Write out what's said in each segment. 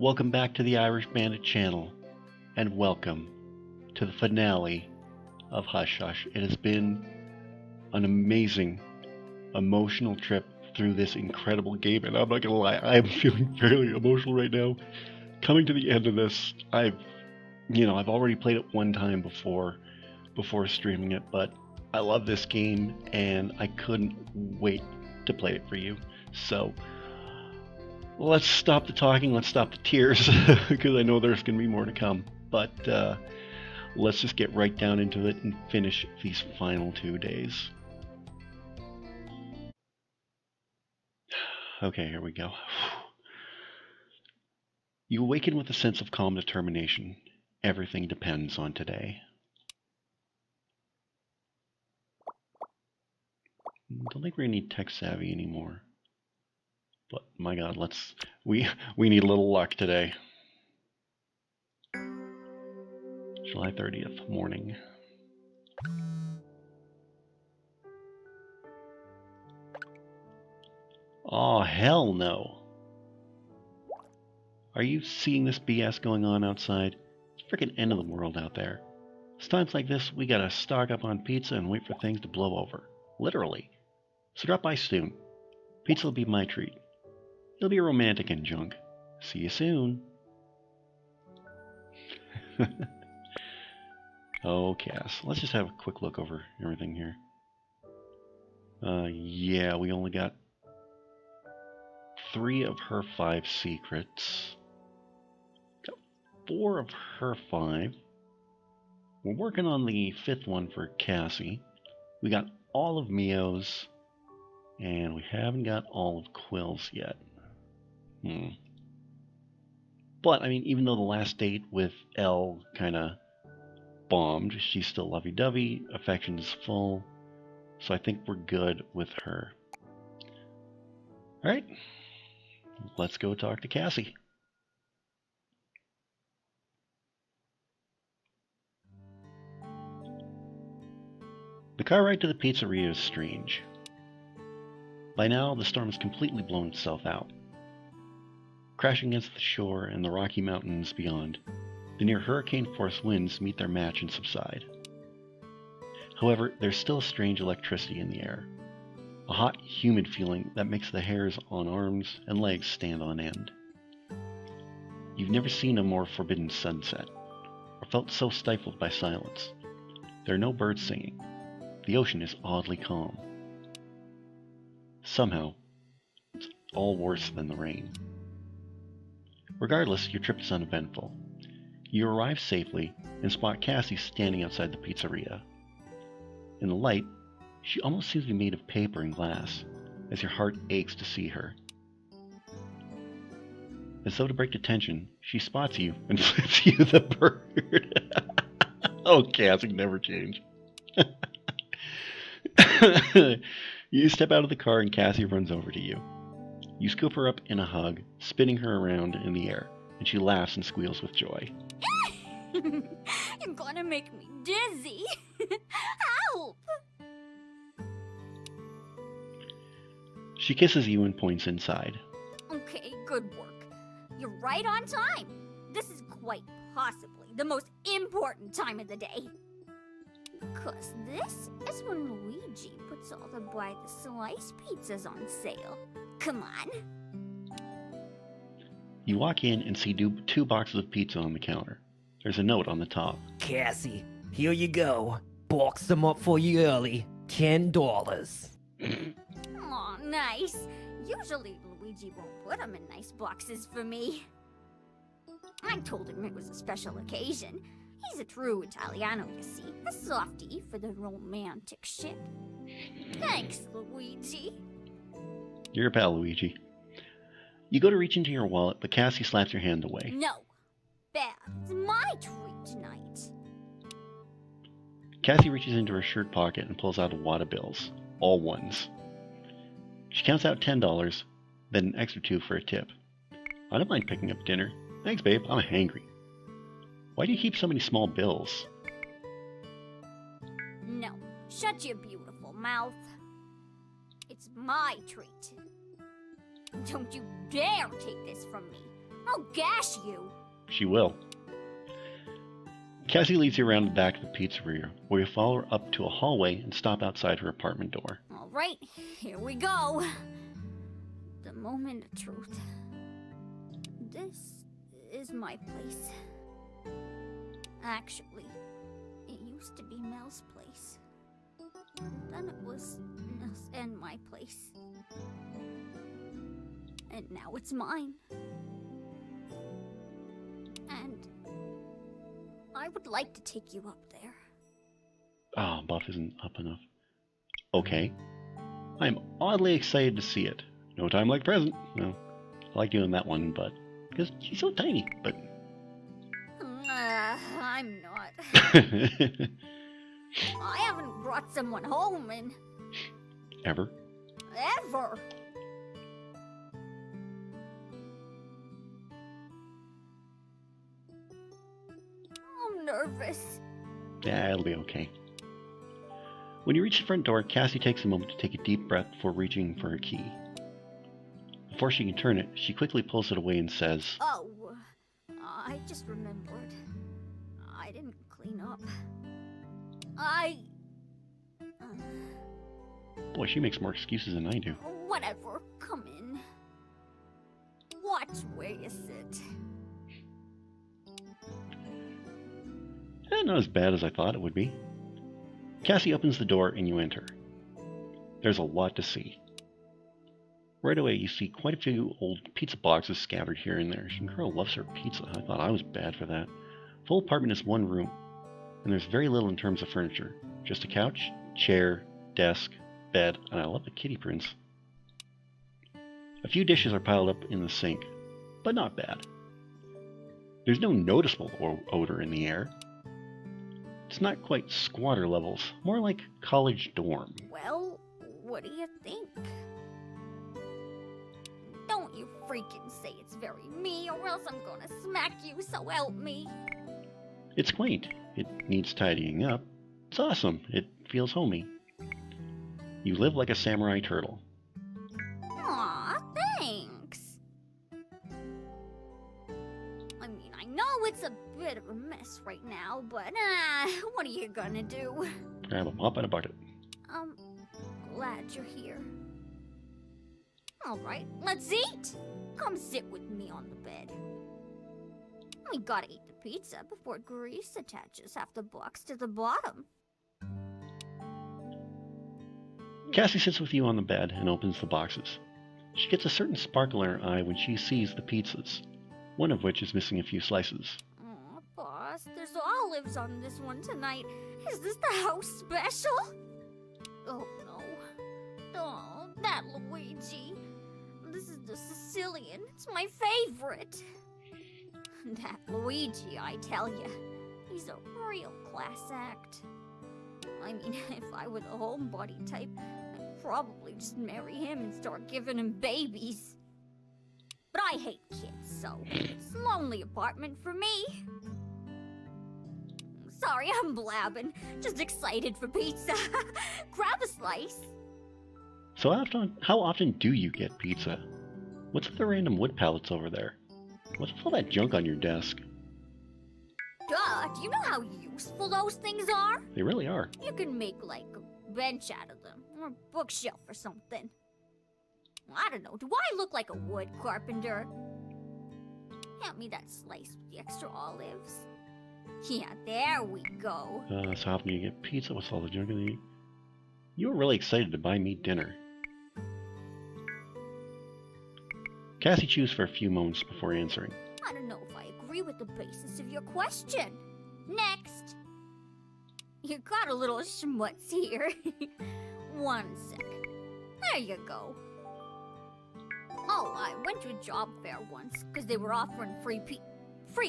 Welcome back to the Irish Bandit channel, and welcome to the finale of Hush Hush. It has been an amazing, emotional trip through this incredible game, and I'm not gonna lie, I'm feeling fairly emotional right now. Coming to the end of this, I've already played it one time before streaming it, but I love this game, and I couldn't wait to play it for you. So let's stop the talking, let's stop the tears, because I know there's going to be more to come. But let's just get right down into it and finish these final 2 days. Okay, here we go. You awaken with a sense of calm determination. Everything depends on today. Don't think we're going to need tech savvy anymore. But my god, we need a little luck today. July 30th, morning. Oh, hell no. Are you seeing this BS going on outside? It's freaking end of the world out there. It's times like this, we gotta stock up on pizza and wait for things to blow over. Literally. So drop by soon. Pizza will be my treat. You'll be romantic and junk. See you soon. Oh, Cass. Let's just have a quick look over everything here. Yeah, we only got 3 of her 5 secrets. Got 4 of her 5. We're working on the 5th one for Cassie. We got all of Mio's, and we haven't got all of Quill's yet. But, I mean, even though the last date with Elle kind of bombed, she's still lovey-dovey, affection is full, so I think we're good with her. Alright, let's go talk to Cassie. The car ride to the pizzeria is strange. By now, the storm has completely blown itself out. Crashing against the shore and the Rocky Mountains beyond, the near hurricane-force winds meet their match and subside. However, there's still strange electricity in the air, a hot, humid feeling that makes the hairs on arms and legs stand on end. You've never seen a more forbidden sunset, or felt so stifled by silence. There are no birds singing. The ocean is oddly calm. Somehow, it's all worse than the rain. Regardless, your trip is uneventful. You arrive safely and spot Cassie standing outside the pizzeria. In the light, she almost seems to be made of paper and glass, as your heart aches to see her. As though to break the tension, she spots you and flips you the bird. Oh, Cassie never change. You step out of the car and Cassie runs over to you. You scoop her up in a hug, spinning her around in the air, and she laughs and squeals with joy. You're gonna make me dizzy. Help! She kisses you and points inside. Okay, good work. You're right on time. This is quite possibly the most important time of the day. Because this is when Luigi puts all the buy the slice pizzas on sale. Come on. You walk in and see 2 boxes of pizza on the counter. There's a note on the top. Cassie, here you go. Box them up for you early. $10. Aw, nice. Usually Luigi won't put them in nice boxes for me. I told him it was a special occasion. He's a true Italiano, you see. A softie for the romantic shit. Thanks, Luigi. You're a pal, Luigi. You go to reach into your wallet, but Cassie slaps your hand away. No. Bad. It's my treat tonight. Cassie reaches into her shirt pocket and pulls out a wad of bills. All ones. She counts out $10, then an extra 2 for a tip. I don't mind picking up dinner. Thanks, babe. I'm hangry. Why do you keep so many small bills? No. Shut your beautiful mouth. It's my treat. Don't you dare take this from me. I'll gash you. She will. Cassie leads you around the back of the pizzeria, where you follow her up to a hallway and stop outside her apartment door. All right, here we go. The moment of truth. This is my place. Actually, it used to be Mel's place. Then it was Mel's and my place. And now it's mine. And I would like to take you up there. Oh, Buff isn't up enough. Okay. I'm oddly excited to see it. No time like present. Well, I like doing that one, but... because she's so tiny, but... I'm not. I haven't brought someone home in... Ever? ever. I'm nervous. Yeah, it'll be okay. When you reach the front door, Cassie takes a moment to take a deep breath before reaching for her key. Before she can turn it, she quickly pulls it away and says, Oh, I just remembered. I didn't clean up. Boy, she makes more excuses than I do. Whatever, come in. Watch where you sit. Not as bad as I thought it would be. Cassie opens the door and you enter. There's a lot to see. Right away, you see quite a few old pizza boxes scattered here and there. Some girl loves her pizza. I thought I was bad for that. Full apartment is one room, and there's very little in terms of furniture. Just a couch, chair, desk, bed, and I love the kitty prints. A few dishes are piled up in the sink, but not bad. There's no noticeable odor in the air. It's not quite squatter levels, more like college dorm. Well, what do you think? Don't you freaking say it's very me, or else I'm gonna smack you, so help me. It's quaint. It needs tidying up. It's awesome. It feels homey. You live like a samurai turtle. Aw, thanks. I mean, I know it's a bit of a mess right now, but what are you gonna do? Grab a mop and a bucket. I'm glad you're here. Alright, let's eat! Come sit with me on the bed. We gotta eat the pizza before grease attaches half the box to the bottom. Cassie sits with you on the bed and opens the boxes. She gets a certain sparkle in her eye when she sees the pizzas, one of which is missing a few slices. Aw, boss, there's olives on this one tonight. Is this the house special? Oh no. Oh, that Luigi. This is the Sicilian. It's my favorite. That Luigi, I tell ya, he's a real class act. I mean, if I were the homebody type, I'd probably just marry him and start giving him babies. But I hate kids, so it's a lonely apartment for me. Sorry, I'm blabbing. Just excited for pizza. Grab a slice. So how often do you get pizza? What's with the random wood pallets over there? What's with all that junk on your desk? Duh, do you know how useful those things are? They really are. You can make, like, a bench out of them, or a bookshelf or something. I don't know, do I look like a wood carpenter? Hand me that slice with the extra olives. Yeah, there we go. So how often do you get pizza? What's all the junk in the... You were really excited to buy me dinner. Cassie chews for a few moments before answering. I don't know if I agree with the basis of your question. Next. You got a little schmutz here. 1 sec. There you go. Oh, I went to a job fair once, because they were offering free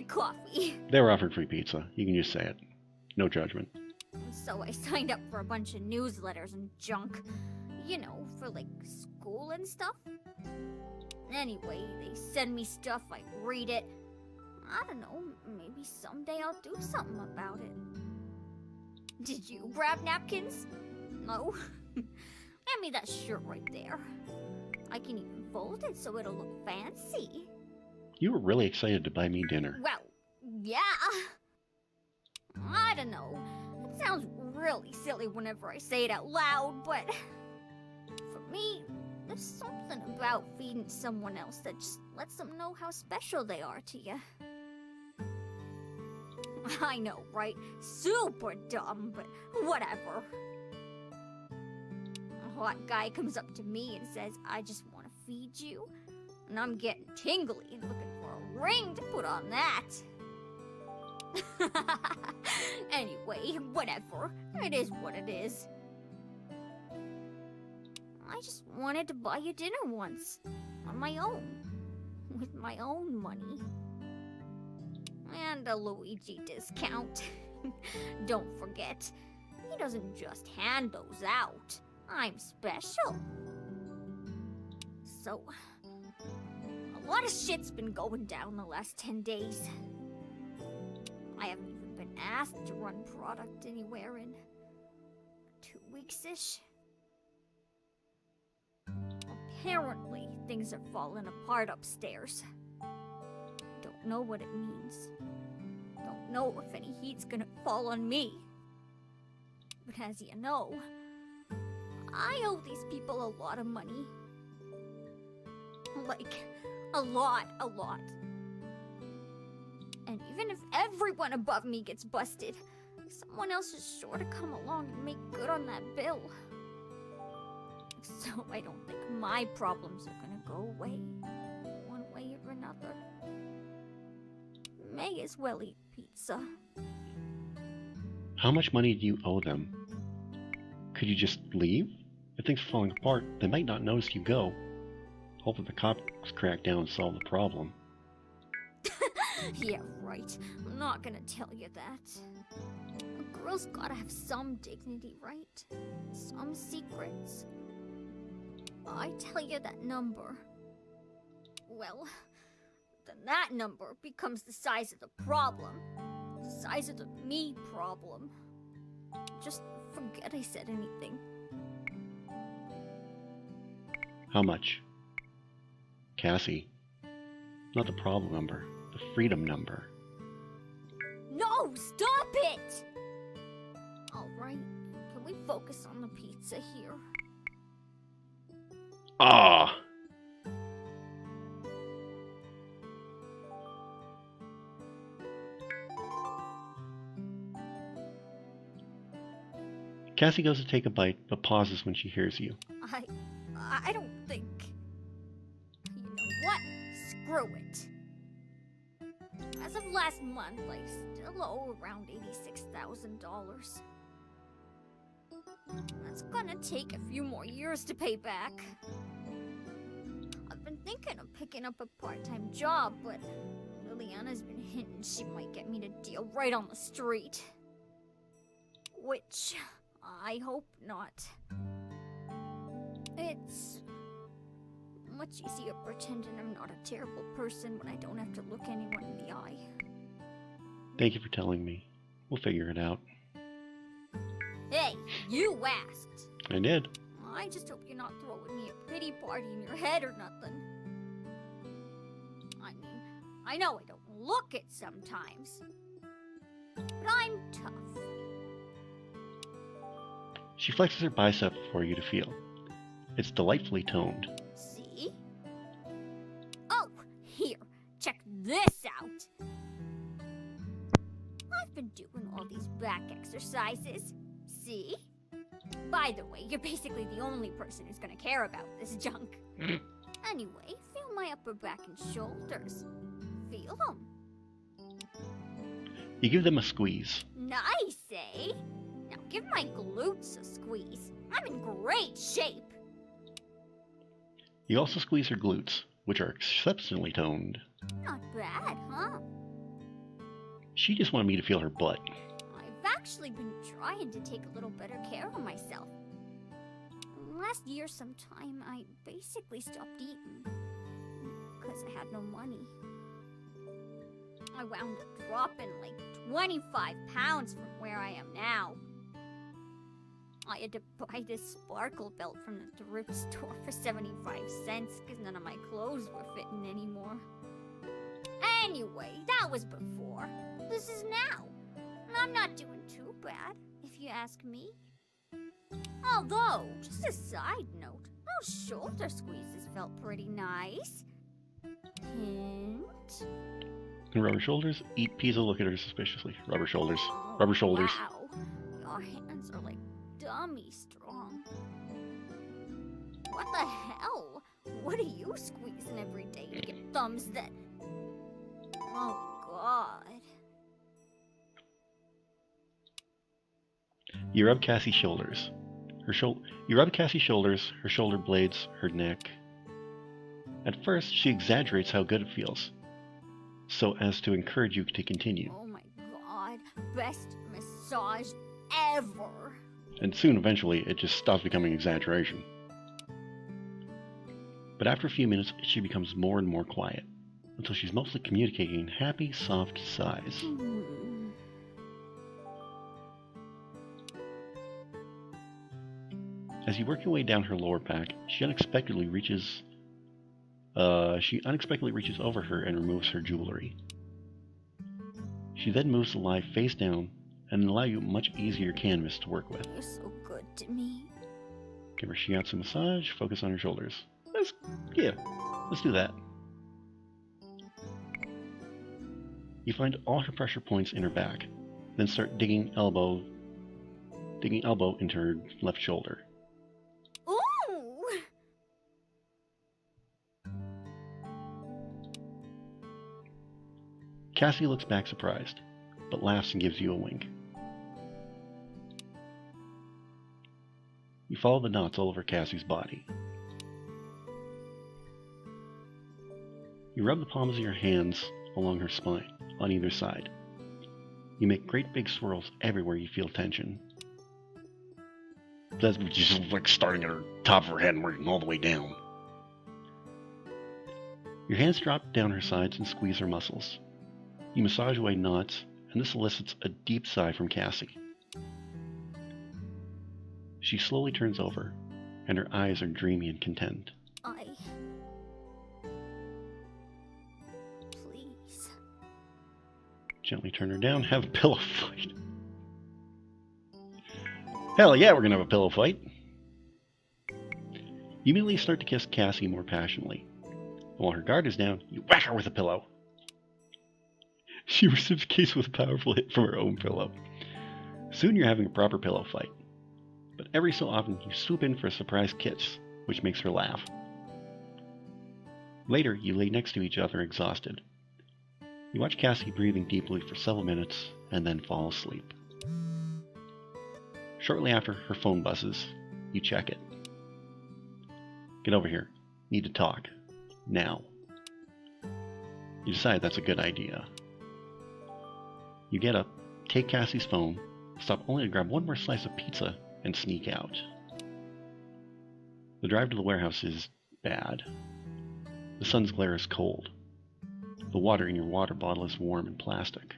coffee. They were offered free pizza. You can just say it. No judgment. So I signed up for a bunch of newsletters and junk. You know, for like school and stuff. Anyway, they send me stuff, I read it. I don't know, maybe someday I'll do something about it. Did you grab napkins? No? Hand me that shirt right there. I can even fold it so it'll look fancy. You were really excited to buy me dinner. Well, yeah. I don't know. It sounds really silly whenever I say it out loud, but for me, there's something about feeding someone else that just lets them know how special they are to you. I know, right? Super dumb, but whatever. A hot guy comes up to me and says, I just want to feed you. And I'm getting tingly and looking for a ring to put on that. Anyway, whatever. It is what it is. I just wanted to buy you dinner once. On my own. With my own money. And a Luigi discount. Don't forget, he doesn't just hand those out. I'm special. So, a lot of shit's been going down the last 10 days. I haven't even been asked to run product anywhere in 2 weeks-ish. Apparently, things are falling apart upstairs. Don't know what it means. Don't know if any heat's gonna fall on me. But as you know, I owe these people a lot of money. Like, a lot. And even if everyone above me gets busted, someone else is sure to come along and make good on that bill. So I don't think my problems are gonna go away, one way or another. May as well eat pizza. How much money do you owe them? Could you just leave? If things are falling apart, they might not notice you go. Hope that the cops crack down and solve the problem. Yeah, right. I'm not gonna tell you that. A girl's gotta have some dignity, right? Some secrets. I tell you that number. Well, then that number becomes the size of the problem. The size of the me problem. Just forget I said anything. How much? Cassie, not the problem number, the freedom number. No, stop it! Alright, can we focus on the pizza here? Ah! Cassie goes to take a bite, but pauses when she hears you. I don't think... You know what? Screw it. As of last month, I still owe around $86,000. That's gonna take a few more years to pay back. I've been thinking of picking up a part-time job, but Liliana's been hinting she might get me to deal right on the street. Which... I hope not. It's much easier pretending I'm not a terrible person when I don't have to look anyone in the eye. Thank you for telling me. We'll figure it out. Hey, you asked. I did. I just hope you're not throwing me a pity party in your head or nothing. I mean, I know I don't look it sometimes, but I'm tough. She flexes her bicep for you to feel. It's delightfully toned. See? Oh, here, check this out. I've been doing all these back exercises. See? By the way, you're basically the only person who's gonna care about this junk. Anyway, feel my upper back and shoulders. Feel them. You give them a squeeze. Nice, eh? Now give my glutes a squeeze. I'm in great shape. You also squeeze her glutes, which are exceptionally toned. Not bad, huh? She just wanted me to feel her butt. I've actually been trying to take a little better care of myself. Last year sometime, I basically stopped eating. Because I had no money. I wound up dropping like 25 pounds from where I am now. I had to buy this sparkle belt from the thrift store for 75 cents because none of my clothes were fitting anymore. Anyway, that was before. This is now. I'm not doing too bad, if you ask me. Although, just a side note, those shoulder squeezes felt pretty nice. Hint? Rubber shoulders? Eat pizza. Look at her suspiciously. Rubber shoulders. Rubber shoulders. Wow, your hands are like dummy strong. What the hell? What are you squeezing every day to get thumbs that... Oh, God. You rub Cassie's shoulders. You rub Cassie's shoulders, her shoulder blades, her neck. At first, she exaggerates how good it feels, so as to encourage you to continue. Oh my God, best massage ever. And soon, eventually, it just stops becoming exaggeration. But after a few minutes, she becomes more and more quiet, until she's mostly communicating in happy, soft sighs. As you work your way down her lower back, she unexpectedly reaches over her and removes her jewelry. She then moves the lie face down and allow you a much easier canvas to work with. You're so good to me. Give her shiatsu massage, focus on her shoulders. Let's do that. You find all her pressure points in her back, then start digging elbow into her left shoulder. Ooh! Cassie looks back surprised, but laughs and gives you a wink. You follow the knots all over Cassie's body. You rub the palms of your hands along her spine, on either side. You make great big swirls everywhere you feel tension. That's just like starting at her top of her head and working all the way down. Your hands drop down her sides and squeeze her muscles. You massage away knots, and this elicits a deep sigh from Cassie. She slowly turns over, and her eyes are dreamy and content. Please. Gently turn her down, have a pillow fight. Hell yeah, we're gonna have a pillow fight. You immediately start to kiss Cassie more passionately. And while her guard is down, you whack her with a pillow. She reciprocates with a powerful hit from her own pillow. Soon you're having a proper pillow fight. But every so often you swoop in for a surprise kiss, which makes her laugh. Later, you lay next to each other exhausted. You watch Cassie breathing deeply for several minutes, and then fall asleep. Shortly after, her phone buzzes. You check it. Get over here. Need to talk. Now. You decide that's a good idea. You get up, take Cassie's phone, stop only to grab one more slice of pizza, and sneak out. The drive to the warehouse is bad. The sun's glare is cold. The water in your water bottle is warm and plastic.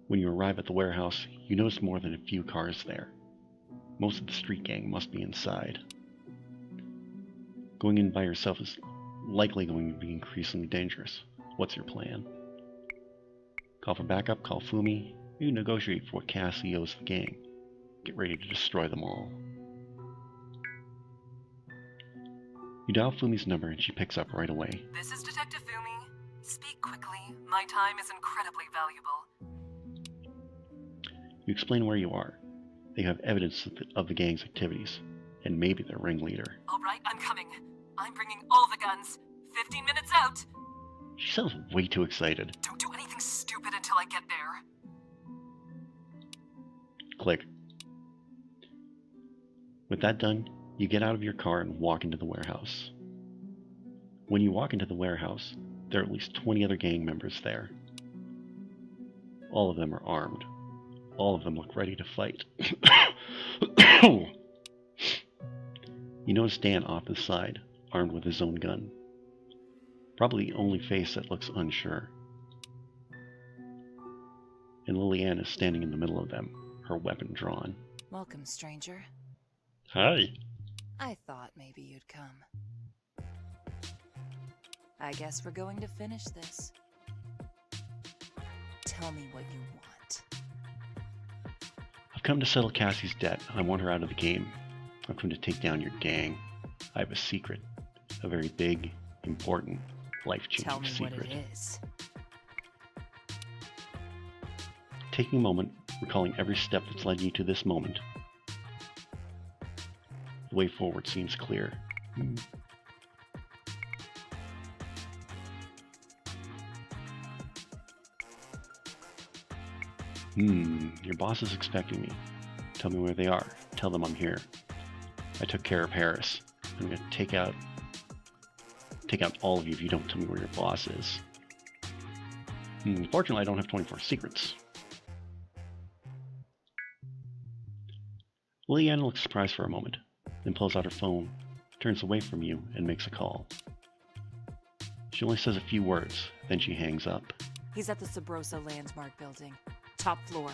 When you arrive at the warehouse, you notice more than a few cars there. Most of the street gang must be inside. Going in by yourself is likely going to be increasingly dangerous. What's your plan? Call for backup, call Fumi. You negotiate for what Cassie owes the gang. Get ready to destroy them all. You dial Fumi's number and she picks up right away. This is Detective Fumi. Speak quickly. My time is incredibly valuable. You explain where you are. They have evidence of the gang's activities, and maybe their ringleader. All right, I'm coming. I'm bringing all the guns. 15 minutes out. She sounds way too excited. Don't do anything stupid until I get there. Click. With that done, you get out of your car and walk into the warehouse. When you walk into the warehouse, there are at least 20 other gang members there. All of them are armed. All of them look ready to fight. You notice Dan off to the side, armed with his own gun. Probably the only face that looks unsure. And Lillian is standing in the middle of them, her weapon drawn. Welcome, stranger. Hi. I thought maybe you'd come. I guess we're going to finish this. Tell me what you want. I've come to settle Cassie's debt. I want her out of the game. I've come to take down your gang. I have a secret. A very big, important, Tell life-changing me secret. what it is. Taking a moment, recalling every step that's led you to this moment. The way forward seems clear. Your boss is expecting me. Tell me where they are. Tell them I'm here. I took care of Harris. I'm gonna take out all of you if you don't tell me where your boss is. Fortunately, I don't have 24 secrets. Leanne looks surprised for a moment, then pulls out her phone, turns away from you, and makes a call. She only says a few words, then she hangs up. He's at the Subrosa Landmark building. Top floor.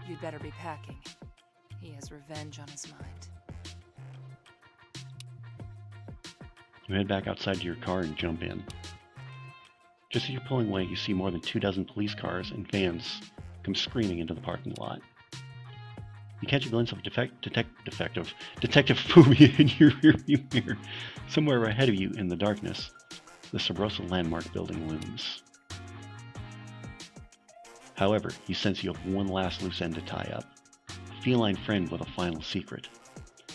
You'd better be packing. He has revenge on his mind. You head back outside to your car and jump in. Just as you're pulling away, you see more than 24 police cars and vans come screaming into the parking lot. You catch a glimpse of Detective Fumi in your rearview mirror. Somewhere ahead of you in the darkness, the Subrosa Landmark building looms. However, you sense you have one last loose end to tie up. A feline friend with a final secret.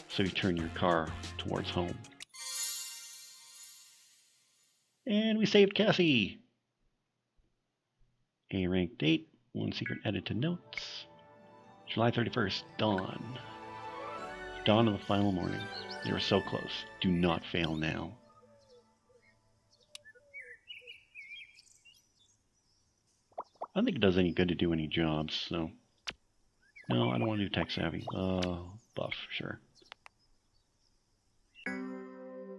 So you turn your car towards home. And we saved Cassie! A rank date, one secret added to notes. July 31st, dawn. Dawn of the final morning. They were so close. Do not fail now. I don't think it does any good to do any jobs, so... No, I don't want to do tech savvy. Buff, sure.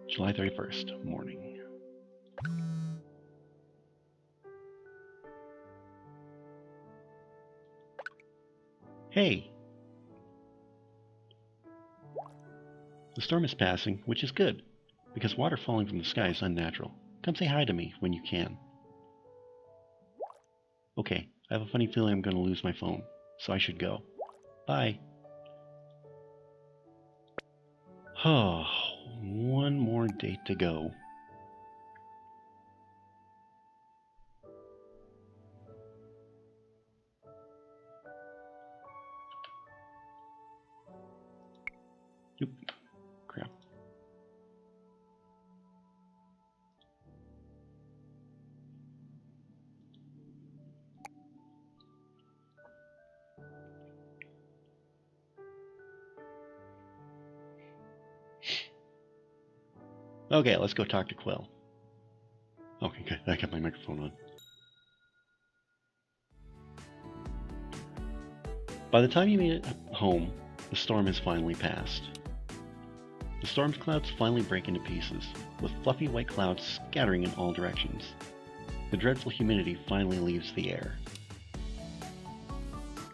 July 31st, morning. Hey! The storm is passing, which is good, because water falling from the sky is unnatural. Come say hi to me when you can. Okay, I have a funny feeling I'm going to lose my phone, so I should go. Bye. Oh, one more date to go. Oop, crap. Okay, let's go talk to Quill. Okay, good. I got my microphone on. By the time you made it home, the storm has finally passed. The storm's clouds finally break into pieces, with fluffy white clouds scattering in all directions. The dreadful humidity finally leaves the air.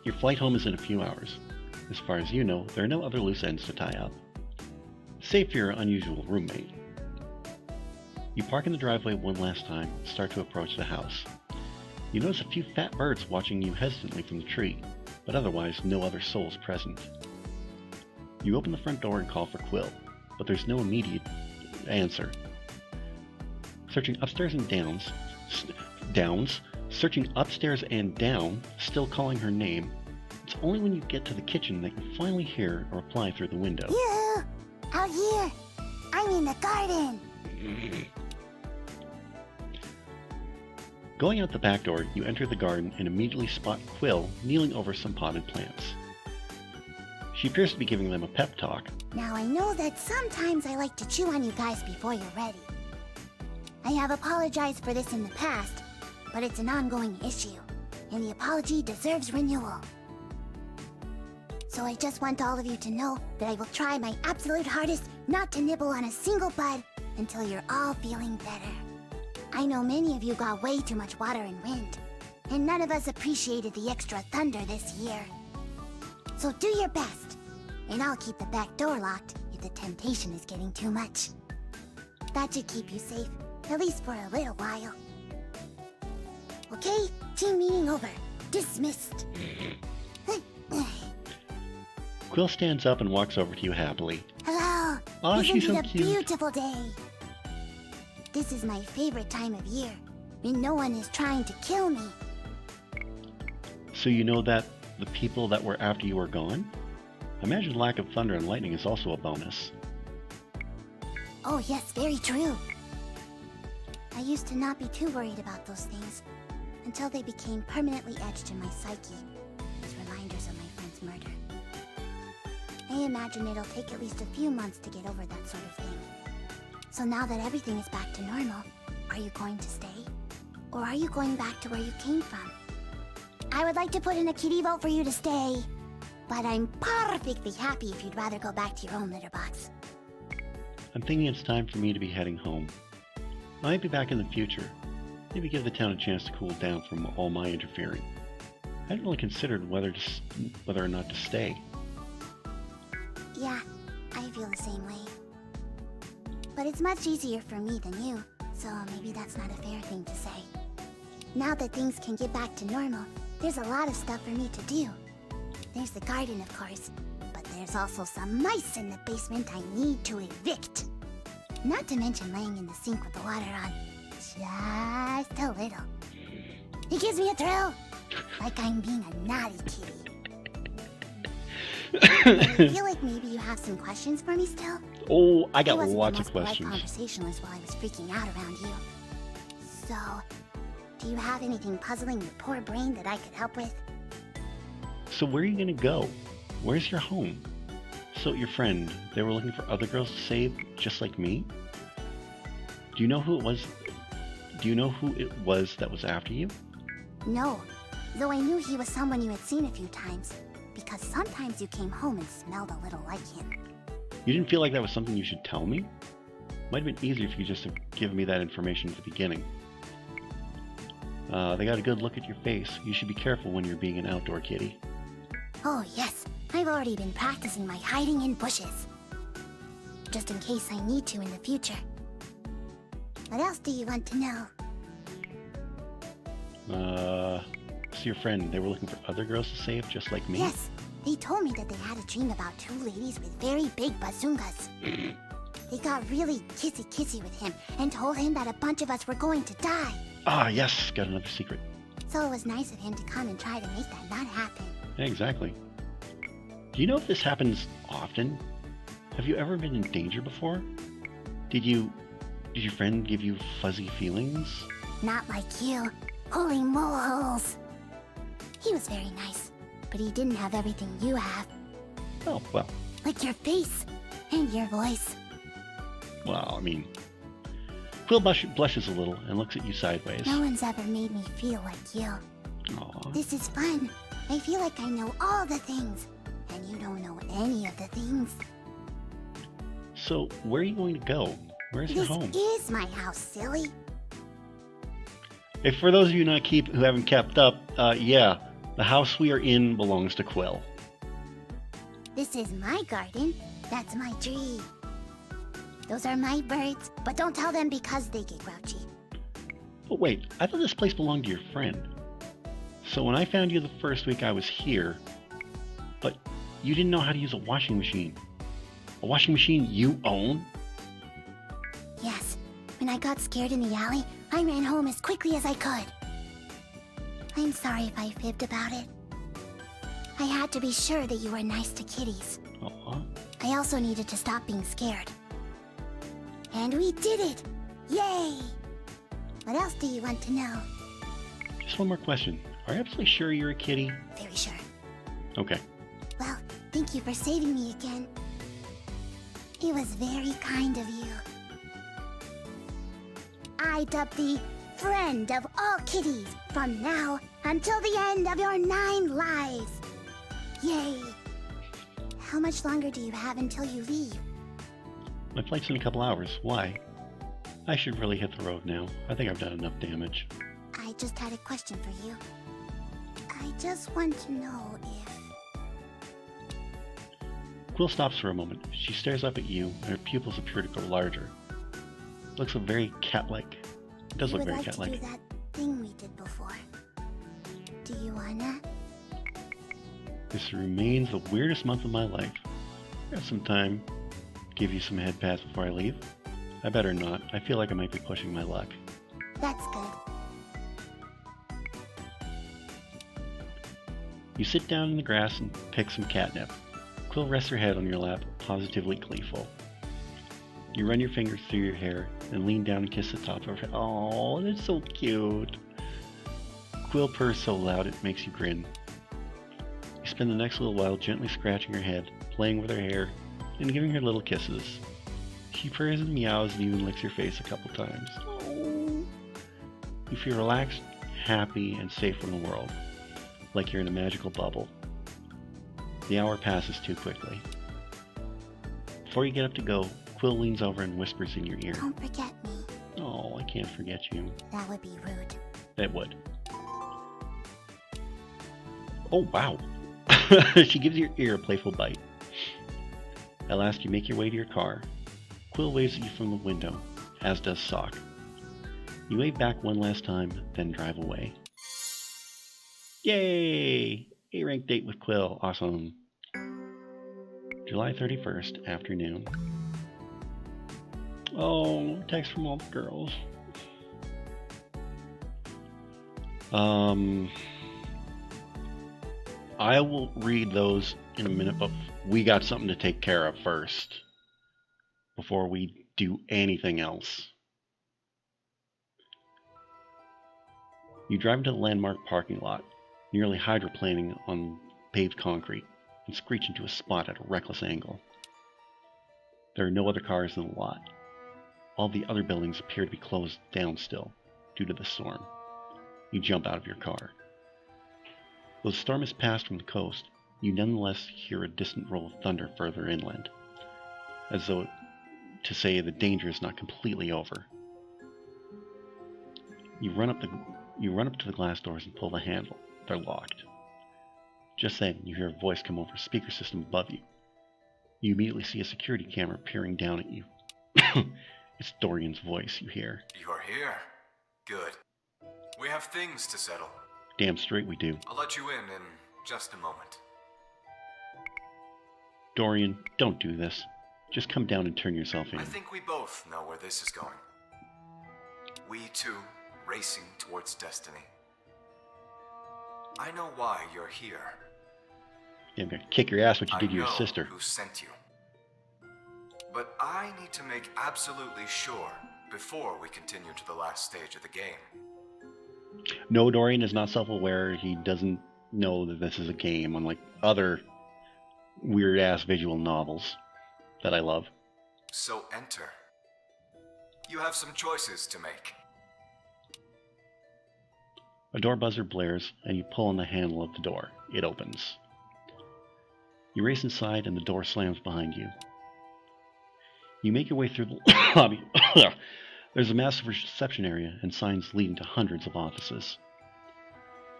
Your flight home is in a few hours. As far as you know, there are no other loose ends to tie up. Save for your unusual roommate. You park in the driveway one last time and start to approach the house. You notice a few fat birds watching you hesitantly from the tree, but otherwise no other souls present. You open the front door and call for Quill, but there's no immediate answer. Searching upstairs and searching upstairs and down, still calling her name, it's only when you get to the kitchen that you finally hear a reply through the window. You! Out here! I'm in the garden! Going out the back door, you enter the garden and immediately spot Quill kneeling over some potted plants. She appears to be giving them a pep talk. Now I know that sometimes I like to chew on you guys before you're ready. I have apologized for this in the past, but it's an ongoing issue, and the apology deserves renewal. So I just want all of you to know that I will try my absolute hardest not to nibble on a single bud until you're all feeling better. I know many of you got way too much water and wind, and none of us appreciated the extra thunder this year. So do your best, and I'll keep the back door locked if the temptation is getting too much. That should keep you safe, at least for a little while. Okay, team meeting over. Dismissed. Quill stands up and walks over to you happily. Hello. Aw, Isn't she's so it a cute. beautiful day? This is my favorite time of year, when no one is trying to kill me. So you know that the people that were after you are gone? I imagine lack of thunder and lightning is also a bonus. Oh yes, very true. I used to not be too worried about those things, until they became permanently etched in my psyche, as reminders of my friend's murder. I imagine it'll take at least a few months to get over that sort of thing. So now that everything is back to normal, are you going to stay? Or are you going back to where you came from? I would like to put in a kitty vote for you to stay, but I'm perfectly happy if you'd rather go back to your own litter box. I'm thinking it's time for me to be heading home. I might be back in the future. Maybe give the town a chance to cool down from all my interfering. I hadn't really considered whether or not to stay. Yeah, I feel the same way. But it's much easier for me than you, so maybe that's not a fair thing to say. Now that things can get back to normal, there's a lot of stuff for me to do. There's the garden, of course, but there's also some mice in the basement I need to evict. Not to mention laying in the sink with the water on. Just a little. It gives me a thrill, like I'm being a naughty kitty. I feel like maybe you have some questions for me still? Oh, I got wasn't the lots of most polite questions. conversationalist while I was freaking out around you. So, do you have anything puzzling your poor brain that I could help with? So where are you gonna go? Where's your home? So your friend, they were looking for other girls to save, just like me? Do you know who it was? Do you know who it was that was after you? No, though I knew he was someone you had seen a few times, because sometimes you came home and smelled a little like him. You didn't feel like that was something you should tell me? Might have been easier if you just have given me that information at the beginning. They got a good look at your face. You should be careful when you're being an outdoor kitty. Oh yes, I've already been practicing my hiding in bushes. Just in case I need to in the future. What else do you want to know? So your friend, they were looking for other girls to save, just like me? Yes, they told me that they had a dream about two ladies with very big bazungas. They got really kissy-kissy with him and told him that a bunch of us were going to die. Ah, yes, got another secret. So it was nice of him to come and try to make that not happen. Yeah, exactly. Do you know if this happens often? Have you ever been in danger before? Did your friend give you fuzzy feelings? Not like you. Holy moleholes. He was very nice, but he didn't have everything you have. Oh, well, Like your face and your voice. I mean... Quill blushes a little and looks at you sideways. No one's ever made me feel like you. Aw. This is fun. I feel like I know all the things, and you don't know any of the things. So, where are you going to go? Where's your This home? is my house, silly. If for those of you who haven't kept up, yeah, the house we are in belongs to Quill. This is my garden. That's my tree. Those are my birds, but don't tell them because they get grouchy. But wait, I thought this place belonged to your friend. So when I found you the first week I was here, but you didn't know how to use a washing machine. A washing machine you own? Yes, when I got scared in the alley, I ran home as quickly as I could. I'm sorry if I fibbed about it. I had to be sure that you were nice to kitties. Aw. I also needed to stop being scared. And we did it! Yay! What else do you want to know? Just one more question. Are you absolutely sure you're a kitty? Very sure. Okay. Well, thank you for saving me again. It was very kind of you. I dub thee friend of all kitties from now until the end of your 9 lives. Yay! How much longer do you have until you leave? My flight's in a couple hours. Why? I should really hit the road now. I think I've done enough damage. I just had a question for you. I just want to know if... Quill stops for a moment. She stares up at you, and her pupils appear to grow larger. Looks very cat-like. It does We look would very like to cat-like. do that thing we did before. Do you wanna? This remains the weirdest month of my life. Got some time. Give you some head pats before I leave. I better not. I feel like I might be pushing my luck. That's good. You sit down in the grass and pick some catnip. Quill rests her head on your lap, positively gleeful. You run your fingers through your hair and lean down and kiss the top of her head. Oh, that's so cute. Quill purrs so loud it makes you grin. You spend the next little while gently scratching her head, playing with her hair, and giving her little kisses. She purrs and meows and even licks your face a couple times. Oh. You feel relaxed, happy, and safe from the world, like you're in a magical bubble. The hour passes too quickly. Before you get up to go, Quill leans over and whispers in your ear. Don't forget me. Oh, I can't forget you. That would be rude. It would. Oh, wow. She gives your ear a playful bite. At last, you make your way to your car. Quill waves at you from the window, as does Sock. You wave back one last time, then drive away. Yay! A-rank date with Quill. Awesome. July 31st, afternoon. Oh, text from all the girls. I will read those in a minute, but we got something to take care of first before we do anything else. You drive into the landmark parking lot, nearly hydroplaning on paved concrete, and screech into a spot at a reckless angle. There are no other cars in the lot. All the other buildings appear to be closed down still, due to the storm. You jump out of your car. Though the storm has passed from the coast, you nonetheless hear a distant roll of thunder further inland, as though to say the danger is not completely over. You run up to the glass doors and pull the handle. They're locked. Just then, you hear a voice come over a speaker system above you. You immediately see a security camera peering down at you. It's Dorian's voice you hear. You're here. Good. We have things to settle. Damn straight we do. I'll let you in just a moment. Dorian, don't do this. Just come down and turn yourself in. I think we both know where this is going. We two racing towards destiny. I know why you're here. Yeah, I'm gonna kick your ass what you did to your sister. Who sent you. But I need to make absolutely sure before we continue to the last stage of the game. No, Dorian is not self-aware. He doesn't know that this is a game, unlike other weird-ass visual novels that I love. So enter. You have some choices to make. A door buzzer blares, and you pull on the handle of the door. It opens. You race inside, and the door slams behind you. You make your way through the lobby. There's a massive reception area and signs leading to hundreds of offices.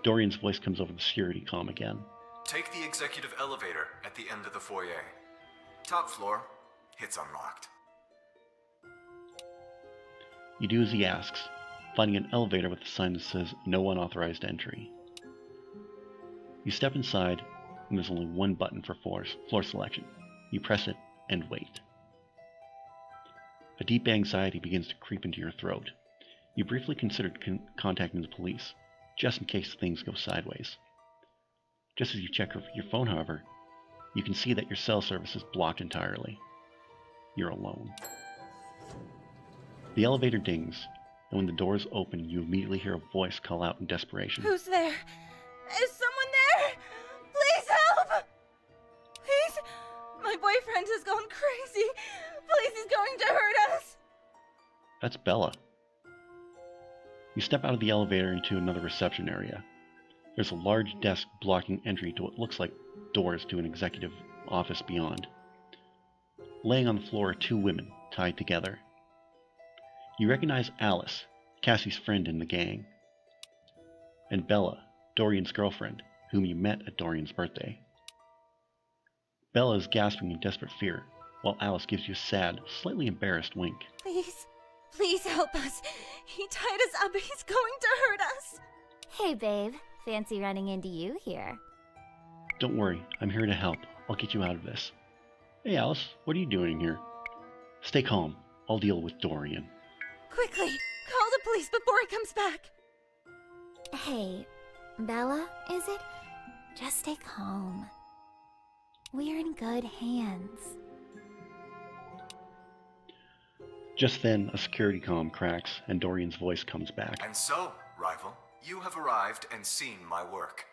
Dorian's voice comes over the security comm again. Take the executive elevator at the end of the foyer. Top floor, it's unlocked. You do as he asks, finding an elevator with a sign that says no unauthorized entry. You step inside, and there's only one button for floor selection. You press it and wait. A deep anxiety begins to creep into your throat. You briefly considered contacting the police, just in case things go sideways. Just as you check your phone, however, you can see that your cell service is blocked entirely. You're alone. The elevator dings, and when the doors open, you immediately hear a voice call out in desperation. Who's there? Is someone there? Please help! Please! My boyfriend has gone crazy! Please, he's going to hurt us! That's Bella. You step out of the elevator into another reception area. There's a large desk blocking entry to what looks like doors to an executive office beyond. Laying on the floor are two women, tied together. You recognize Alice, Cassie's friend in the gang, and Bella, Dorian's girlfriend, whom you met at Dorian's birthday. Bella is gasping in desperate fear, while Alice gives you a sad, slightly embarrassed wink. Please, Please help us. He tied us up. He's going to hurt us. Hey, babe. Fancy running into you here. Don't worry, I'm here to help. I'll get you out of this. Hey, Alice, what are you doing here? Stay calm. I'll deal with Dorian. Quickly, call the police before he comes back. Hey, Bella, is it? Just stay calm. We're in good hands. Just then, a security comm cracks, and Dorian's voice comes back. And so, rival, you have arrived and seen my work.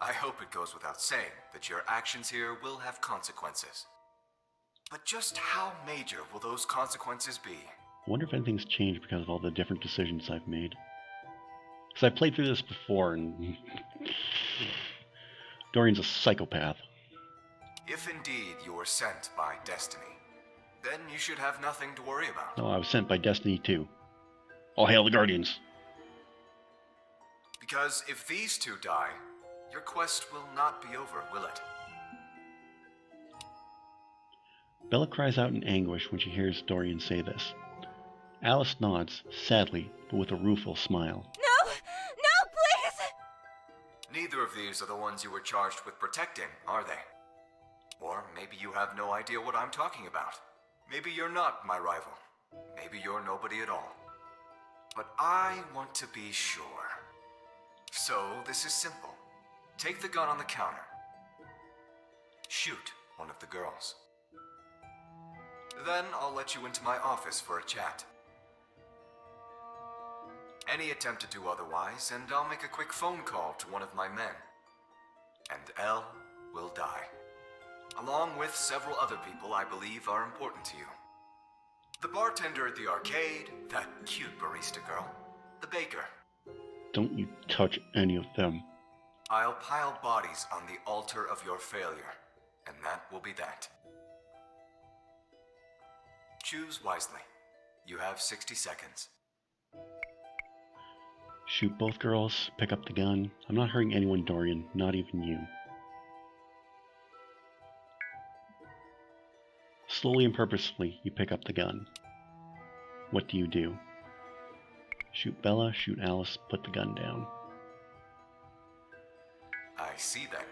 I hope it goes without saying that your actions here will have consequences. But just how major will those consequences be? I wonder if anything's changed because of all the different decisions I've made. Because I played through this before, and Dorian's a psychopath. If indeed you were sent by destiny, then you should have nothing to worry about. No, I was sent by Destiny too. All hail the Guardians. Because if these two die, your quest will not be over, will it? Bella cries out in anguish when she hears Dorian say this. Alice nods, sadly, but with a rueful smile. No! No, please! Neither of these are the ones you were charged with protecting, are they? Or maybe you have no idea what I'm talking about. Maybe you're not my rival. Maybe you're nobody at all. But I want to be sure. So this is simple. Take the gun on the counter. Shoot one of the girls. Then I'll let you into my office for a chat. Any attempt to do otherwise, and I'll make a quick phone call to one of my men. And Elle will die. Along with several other people I believe are important to you. The bartender at the arcade, that cute barista girl, the baker. Don't you touch any of them. I'll pile bodies on the altar of your failure, and that will be that. Choose wisely. You have 60 seconds. Shoot both girls, pick up the gun. I'm not hurting anyone, Dorian, not even you. Slowly and purposefully, you pick up the gun. What do you do? Shoot Bella, shoot Alice, put the gun down. I see then.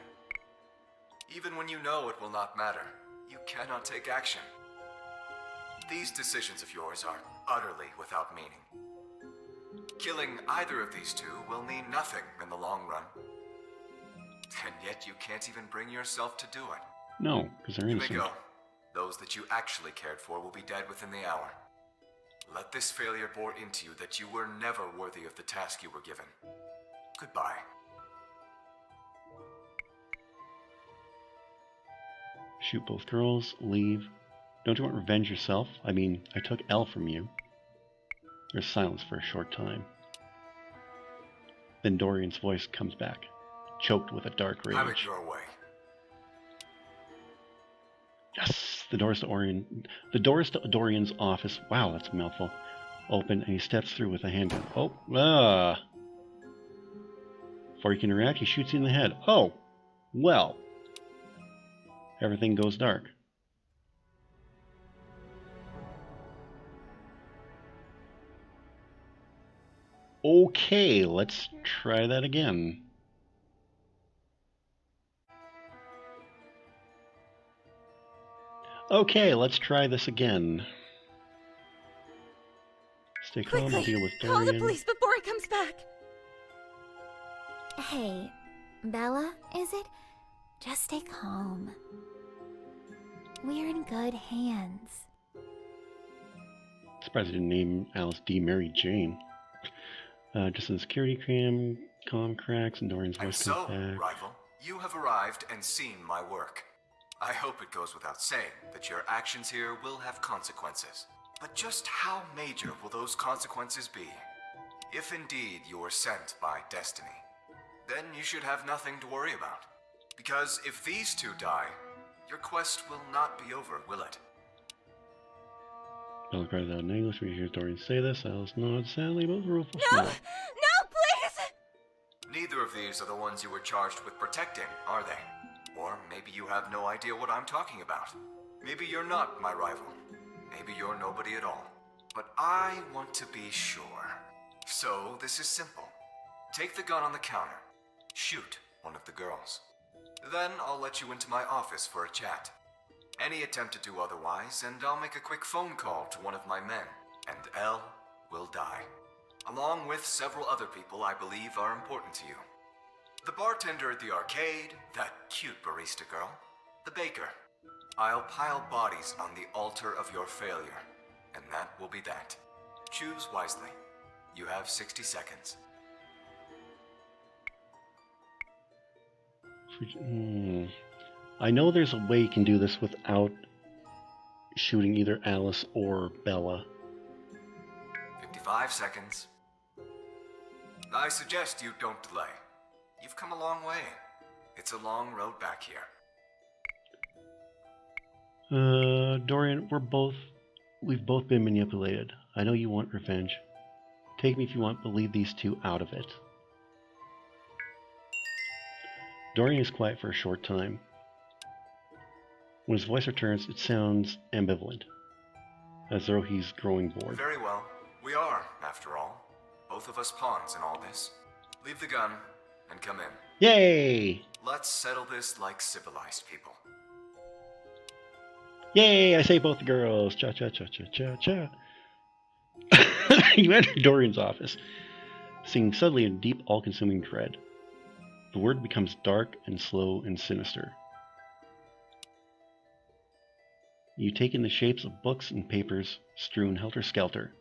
Even when you know it will not matter, you cannot take action. These decisions of yours are utterly without meaning. Killing either of these two will mean nothing in the long run. And yet you can't even bring yourself to do it. No, because they're You may innocent. go. Those that you actually cared for will be dead within the hour. Let this failure bore into you that you were never worthy of the task you were given. Goodbye. Shoot both girls, leave. Don't you want revenge yourself? I mean, I took Elle from you. There's silence for a short time. Then Dorian's voice comes back, choked with a dark rage. Have it your way. Yes! The doors to Dorian's office, wow, that's a mouthful, open, and he steps through with a handgun. Oh, Before he can react, he shoots you in the head. Oh, well. Everything goes dark. Okay, let's try that again. Okay, let's try this again. Stay calm, I'll Quickly, deal with call the Dorian. police before he comes back. Hey, Bella, is it? Just stay calm. We're in good hands. Surprised I didn't name Alice D. Mary Jane. Just in security comm cracks, and Dorian's And voice so, comes back. rival, you have arrived and seen my work. I hope it goes without saying that your actions here will have consequences. But just how major will those consequences be? If indeed you were sent by destiny, then you should have nothing to worry about. Because if these two die, your quest will not be over, will it? Bella cries out in English when you hear Dorian say this. Alice nods sadly, but with a rueful No! smile. No, please! Neither of these are the ones you were charged with protecting, are they? Or maybe you have no idea what I'm talking about. Maybe you're not my rival. Maybe you're nobody at all. but I want to be sure. So this is simple. Take the gun on the counter. Shoot one of the girls. Then I'll let you into my office for a chat. Any attempt to do otherwise, and I'll make a quick phone call to one of my men, and Elle will die. Along with several other people I believe are important to you. The bartender at the arcade, that cute barista girl, the baker. I'll pile bodies on the altar of your failure, and that will be that. Choose wisely. You have 60 seconds. I know there's a way you can do this without shooting either Alice or Bella. 55 seconds. I suggest you don't delay. You've come a long way. It's a long road back here. Dorian, we've both been manipulated. I know you want revenge. Take me if you want, but leave these two out of it. Dorian is quiet for a short time. When his voice returns, it sounds ambivalent, as though he's growing bored. Very well. We are, after all. Both of us pawns in all this. Leave the gun and come in. Yay! Let's settle this like civilized people. Yay! I say both the girls. Cha cha cha cha cha cha. You enter Dorian's office, seeing suddenly a deep, all-consuming dread. The word becomes dark and slow and sinister. You take in the shapes of books and papers strewn helter-skelter.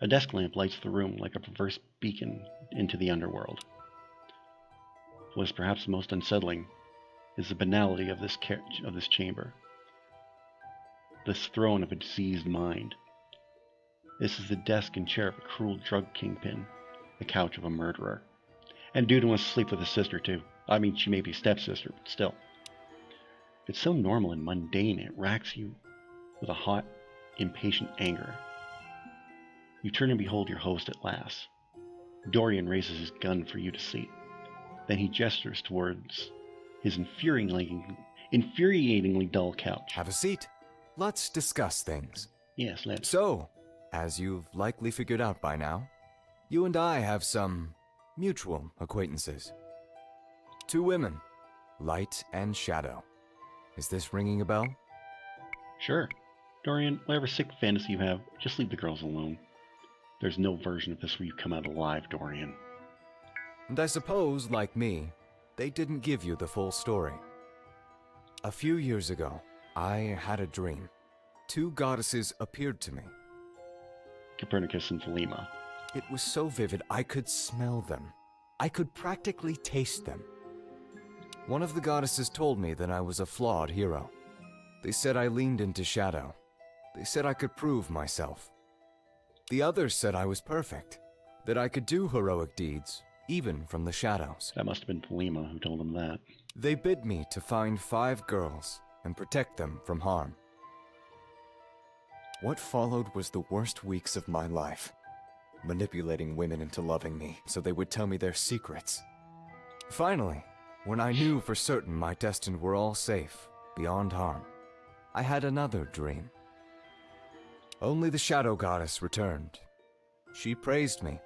A desk lamp lights the room like a perverse beacon into the underworld. What is perhaps most unsettling is the banality of this chamber. This throne of a diseased mind. This is the desk and chair of a cruel drug kingpin, the couch of a murderer. And dude wants to sleep with his sister too. I mean, she may be stepsister, but still. It's so normal and mundane it racks you with a hot, impatient anger. You turn and behold your host at last. Dorian raises his gun for you to see. Then he gestures towards his infuriatingly dull couch. Have a seat. Let's discuss things. Yes, let's. So, as you've likely figured out by now, you and I have some mutual acquaintances. 2 women, Light and Shadow. Is this ringing a bell? Sure. Dorian, whatever sick fantasy you have, just leave the girls alone. There's no version of this where you come out alive, Dorian. And I suppose, like me, they didn't give you the full story. A few years ago, I had a dream. 2 goddesses appeared to me. Copernicus and Philema. It was so vivid I could smell them. I could practically taste them. One of the goddesses told me that I was a flawed hero. They said I leaned into shadow. They said I could prove myself. The others said I was perfect, that I could do heroic deeds, even from the shadows. That must have been Philema who told him that. They bid me to find 5 girls and protect them from harm. What followed was the worst weeks of my life. Manipulating women into loving me so they would tell me their secrets. Finally, when I knew for certain my destined were all safe, beyond harm, I had another dream. Only the Shadow Goddess returned. She praised me,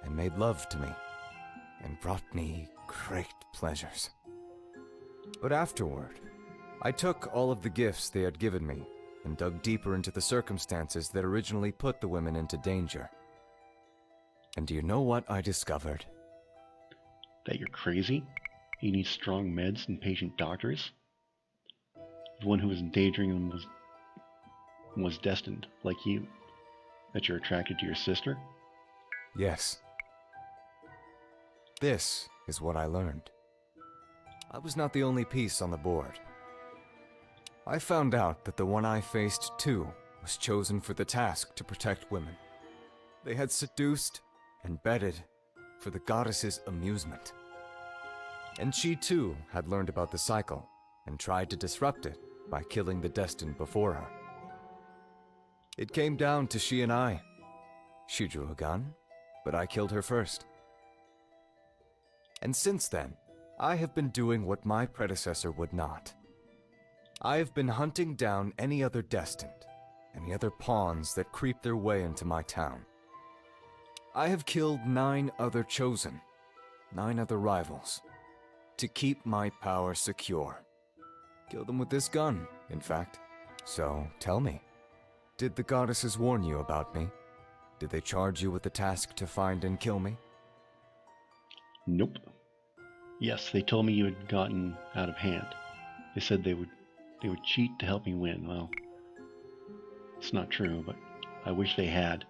and made love to me, and brought me great pleasures. But afterward, I took all of the gifts they had given me, and dug deeper into the circumstances that originally put the women into danger. And do you know what I discovered? That you're crazy? You need strong meds and patient doctors? The one who was endangering them was destined, like you, that you're attracted to your sister? Yes. This is what I learned. I was not the only piece on the board. I found out that the one I faced too was chosen for the task to protect women. They had seduced and bedded for the goddess's amusement. And she too had learned about the cycle and tried to disrupt it by killing the destined before her. It came down to she and I. She drew a gun, but I killed her first. And since then, I have been doing what my predecessor would not. I have been hunting down any other destined, and the other pawns that creep their way into my town. I have killed 9 other chosen, 9 other rivals, to keep my power secure. Kill them with this gun, in fact. So, tell me, did the goddesses warn you about me? Did they charge you with the task to find and kill me? Nope. Yes, they told me you had gotten out of hand. They said they would cheat to help me win. Well, it's not true, but I wish they had.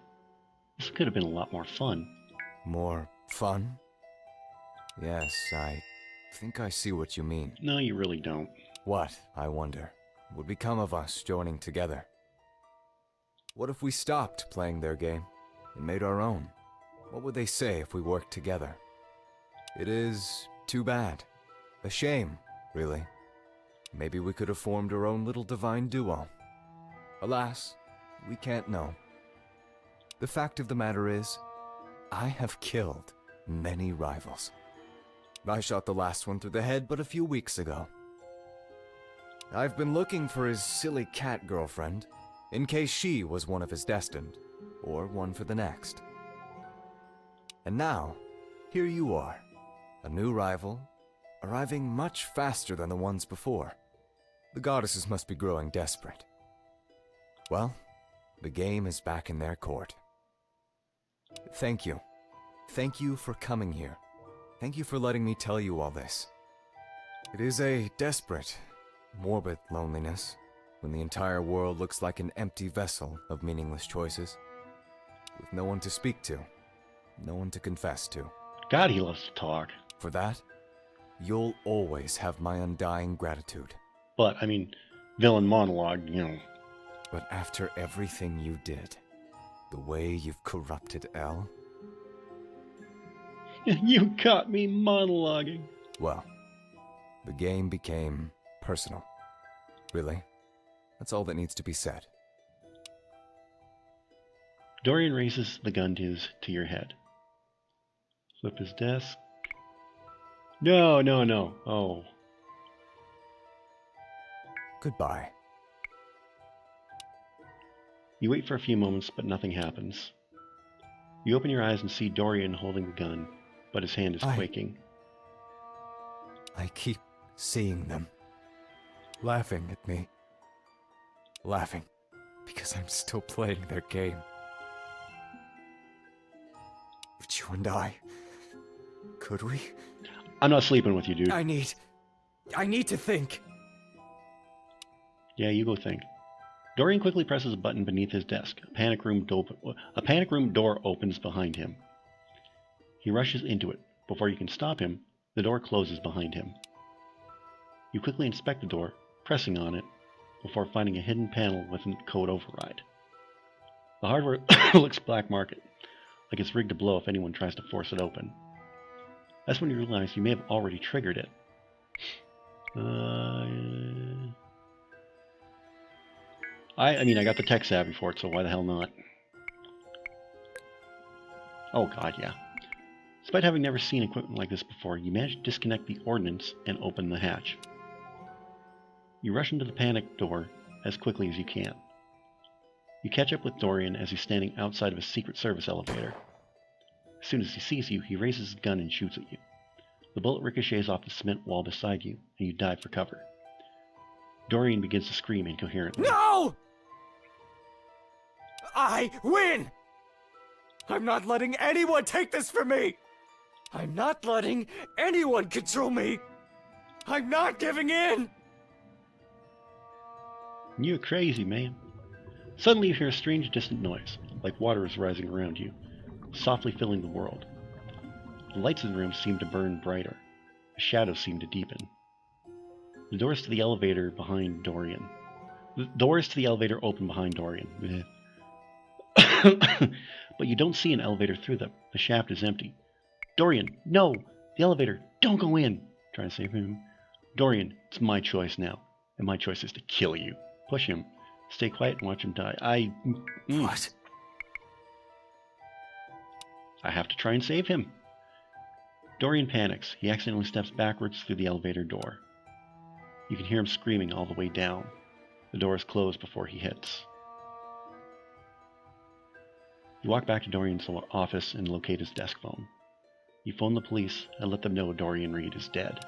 This could have been a lot more fun. More fun? Yes, I think I see what you mean. No, you really don't. What, I wonder, would become of us joining together? What if we stopped playing their game and made our own? What would they say if we worked together? It is too bad. A shame, really. Maybe we could have formed our own little divine duo. Alas, we can't know. The fact of the matter is, I have killed many rivals. I shot the last one through the head but a few weeks ago. I've been looking for his silly cat girlfriend, in case she was one of his destined, or one for the next. And now, here you are, a new rival, arriving much faster than the ones before. The goddesses must be growing desperate. Well, the game is back in their court. Thank you. Thank you for coming here. Thank you for letting me tell you all this. It is a desperate, morbid loneliness when the entire world looks like an empty vessel of meaningless choices, with no one to speak to, no one to confess to. God, he loves to talk. For that, you'll always have my undying gratitude. But, I mean, villain monologue, you know. But after everything you did, the way you've corrupted Elle, You got me monologuing. well, the game became personal. Really? That's all that needs to be said. Dorian raises the gun to your head. Flip his desk. No. Oh. Goodbye. You wait for a few moments, but nothing happens. You open your eyes and see Dorian holding the gun, but his hand is quaking. I keep seeing them. Laughing at me. Laughing because I'm still playing their game. But you and I, could we? I'm not sleeping with you, dude. I need to think. Yeah, you go think. Dorian quickly presses a button beneath his desk. A panic room door opens behind him. He rushes into it. Before you can stop him, the door closes behind him. You quickly inspect the door, pressing on it, before finding a hidden panel with a code override. The hardware looks black market, like it's rigged to blow if anyone tries to force it open. That's when you realize you may have already triggered it. I mean, I got the tech savvy for it, so why the hell not? Oh god, yeah. Despite having never seen equipment like this before, you manage to disconnect the ordnance and open the hatch. You rush into the panic door as quickly as you can. You catch up with Dorian as he's standing outside of a Secret Service elevator. As soon as he sees you, he raises his gun and shoots at you. The bullet ricochets off the cement wall beside you, and you dive for cover. Dorian begins to scream incoherently. No! I win! I'm not letting anyone take this from me! I'm not letting anyone control me! I'm not giving in! You're crazy, man. Suddenly you hear a strange distant noise, like water is rising around you, softly filling the world. The lights in the room seem to burn brighter. The shadows seem to deepen. The doors to the elevator open behind Dorian. But you don't see an elevator through them. The shaft is empty. Dorian, no! The elevator! Don't go in! Trying to save him. Dorian, it's my choice now. And my choice is to kill you. Push him. Stay quiet and watch him die. What? I have to try and save him. Dorian panics. He accidentally steps backwards through the elevator door. You can hear him screaming all the way down. The door is closed before he hits. You walk back to Dorian's office and locate his desk phone. You phone the police and let them know Dorian Reed is dead.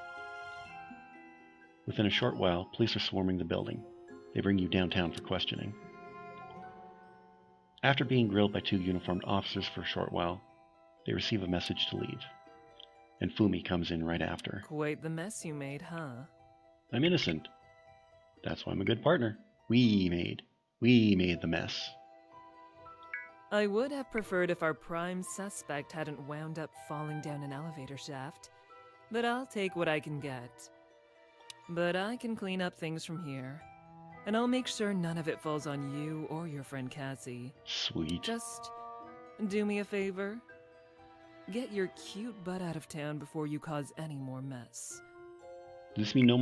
Within a short while, police are swarming the building. They bring you downtown for questioning. After being grilled by 2 uniformed officers for a short while, they receive a message to leave. And Fumi comes in right after. Quite the mess you made, huh? I'm innocent. That's why I'm a good partner. We made the mess. I would have preferred if our prime suspect hadn't wound up falling down an elevator shaft, but I'll take what I can get. But I can clean up things from here, and I'll make sure none of it falls on you or your friend Cassie. Sweet. Just do me a favor. Get your cute butt out of town before you cause any more mess. Does this mean no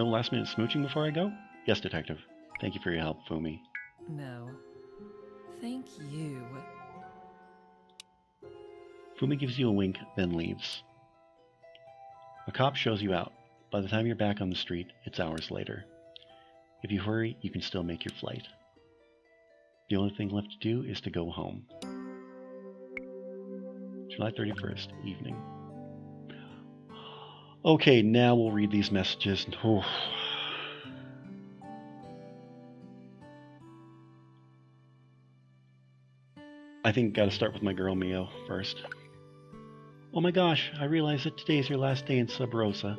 last-minute smooching before I go? Yes, Detective. Thank you for your help, Fumi. No. Thank you. Fumi gives you a wink, then leaves. A cop shows you out. By the time you're back on the street, it's hours later. If you hurry, you can still make your flight. The only thing left to do is to go home. July 31st, evening. Okay, now we'll read these messages. Oh. I think gotta start with my girl Mio first. Oh my gosh, I realize that today is your last day in Subrosa.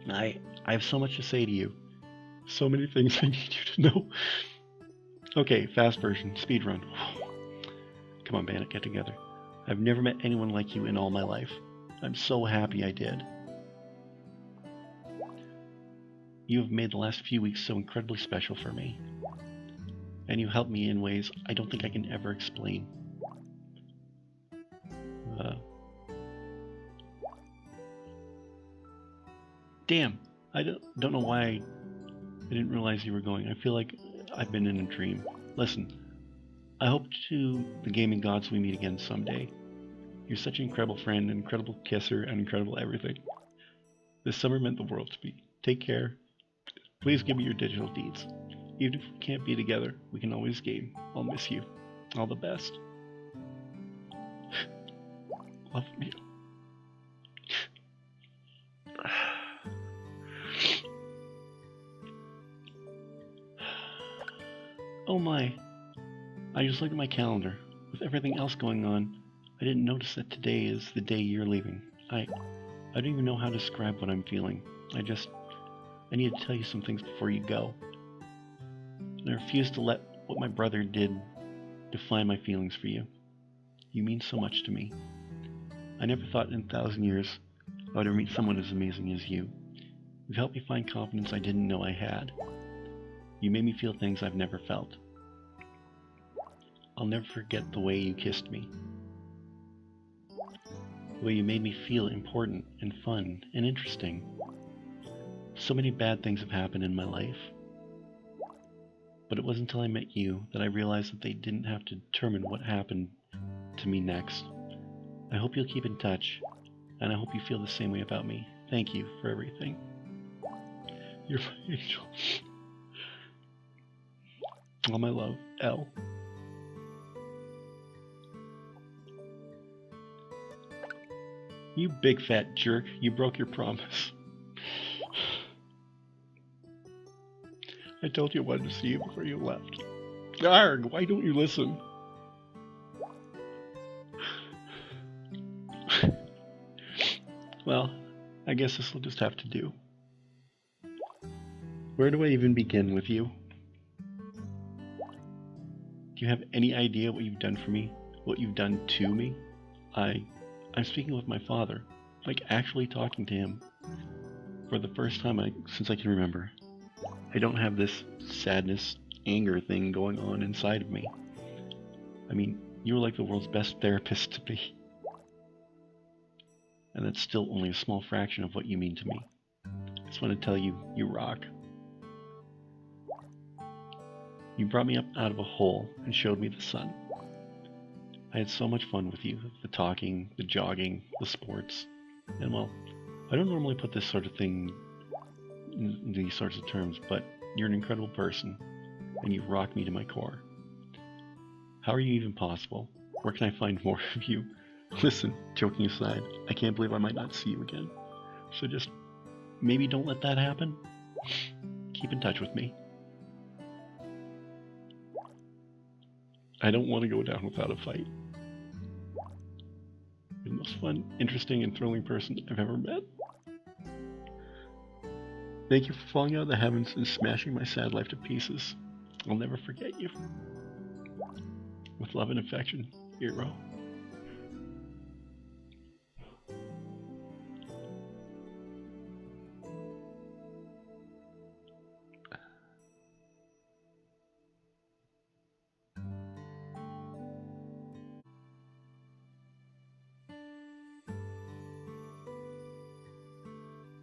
I have so much to say to you. So many things I need you to know. Okay, fast version, speedrun. Come on, Bandit, get together. I've never met anyone like you in all my life. I'm so happy I did. You have made the last few weeks so incredibly special for me. And you helped me in ways I don't think I can ever explain. Damn, I don't know why I didn't realize you were going. I feel like I've been in a dream. Listen, I hope to the gaming gods we meet again someday. You're such an incredible friend, an incredible kisser, and incredible everything. This summer meant the world to me. Take care. Please give me your digital deeds. Even if we can't be together, we can always game. I'll miss you. All the best. Love me. Oh my. I just looked at my calendar. With everything else going on, I didn't notice that today is the day you're leaving. I don't even know how to describe what I'm feeling. I need to tell you some things before you go. And I refuse to let what my brother did define my feelings for you. You mean so much to me. I never thought in 1,000 years I would ever meet someone as amazing as you. You've helped me find confidence I didn't know I had. You made me feel things I've never felt. I'll never forget the way you kissed me. The way you made me feel important and fun and interesting. So many bad things have happened in my life. But it wasn't until I met you that I realized that they didn't have to determine what happened to me next. I hope you'll keep in touch, and I hope you feel the same way about me. Thank you for everything. You're my angel. All my love, L. You big fat jerk, you broke your promise. I told you I wanted to see you before you left. Arg, why don't you listen? Well, I guess this will just have to do. Where do I even begin with you? Do you have any idea what you've done for me? What you've done to me? I'm speaking with my father. Like, actually talking to him. For the first time since I can remember. I don't have this sadness, anger thing going on inside of me. I mean, you were like the world's best therapist to me. And that's still only a small fraction of what you mean to me. I just want to tell you, you rock. You brought me up out of a hole and showed me the sun. I had so much fun with you, the talking, the jogging, the sports. And well, I don't normally put this sort of thing in these sorts of terms, but you're an incredible person, and you rock me to my core. How are you even possible? Where can I find more of you? Listen, joking aside, I can't believe I might not see you again. So just maybe don't let that happen. Keep in touch with me. I don't want to go down without a fight. You're the most fun, interesting, and thrilling person I've ever met. Thank you for falling out of the heavens and smashing my sad life to pieces. I'll never forget you. With love and affection, Hero.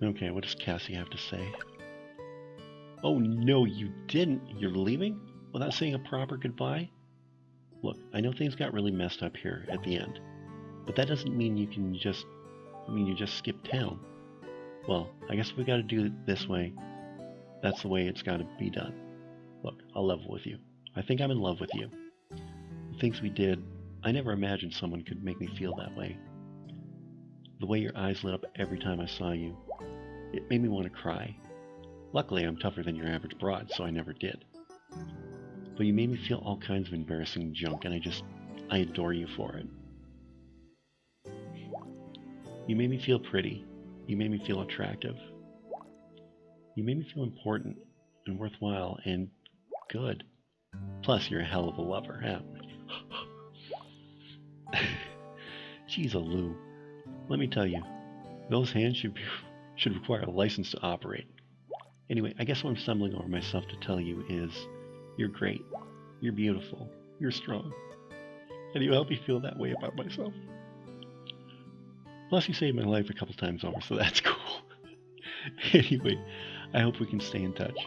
Okay, what does Cassie have to say? Oh no, you didn't! You're leaving? Without saying a proper goodbye? Look, I know things got really messed up here at the end, but that doesn't mean you just skip town. Well, I guess if we gotta do it this way, that's the way it's gotta be done. Look, I'll level with you. I think I'm in love with you. The things we did, I never imagined someone could make me feel that way. The way your eyes lit up every time I saw you, it made me want to cry. Luckily, I'm tougher than your average broad, so I never did. But you made me feel all kinds of embarrassing junk, and I adore you for it. You made me feel pretty. You made me feel attractive. You made me feel important and worthwhile and good. Plus, you're a hell of a lover, huh? Jeez, Lou. Let me tell you, those hands should require a license to operate. Anyway, I guess what I'm stumbling over myself to tell you is, you're great, you're beautiful, you're strong, and you help me feel that way about myself. Plus, you saved my life a couple times over, so that's cool. Anyway, I hope we can stay in touch.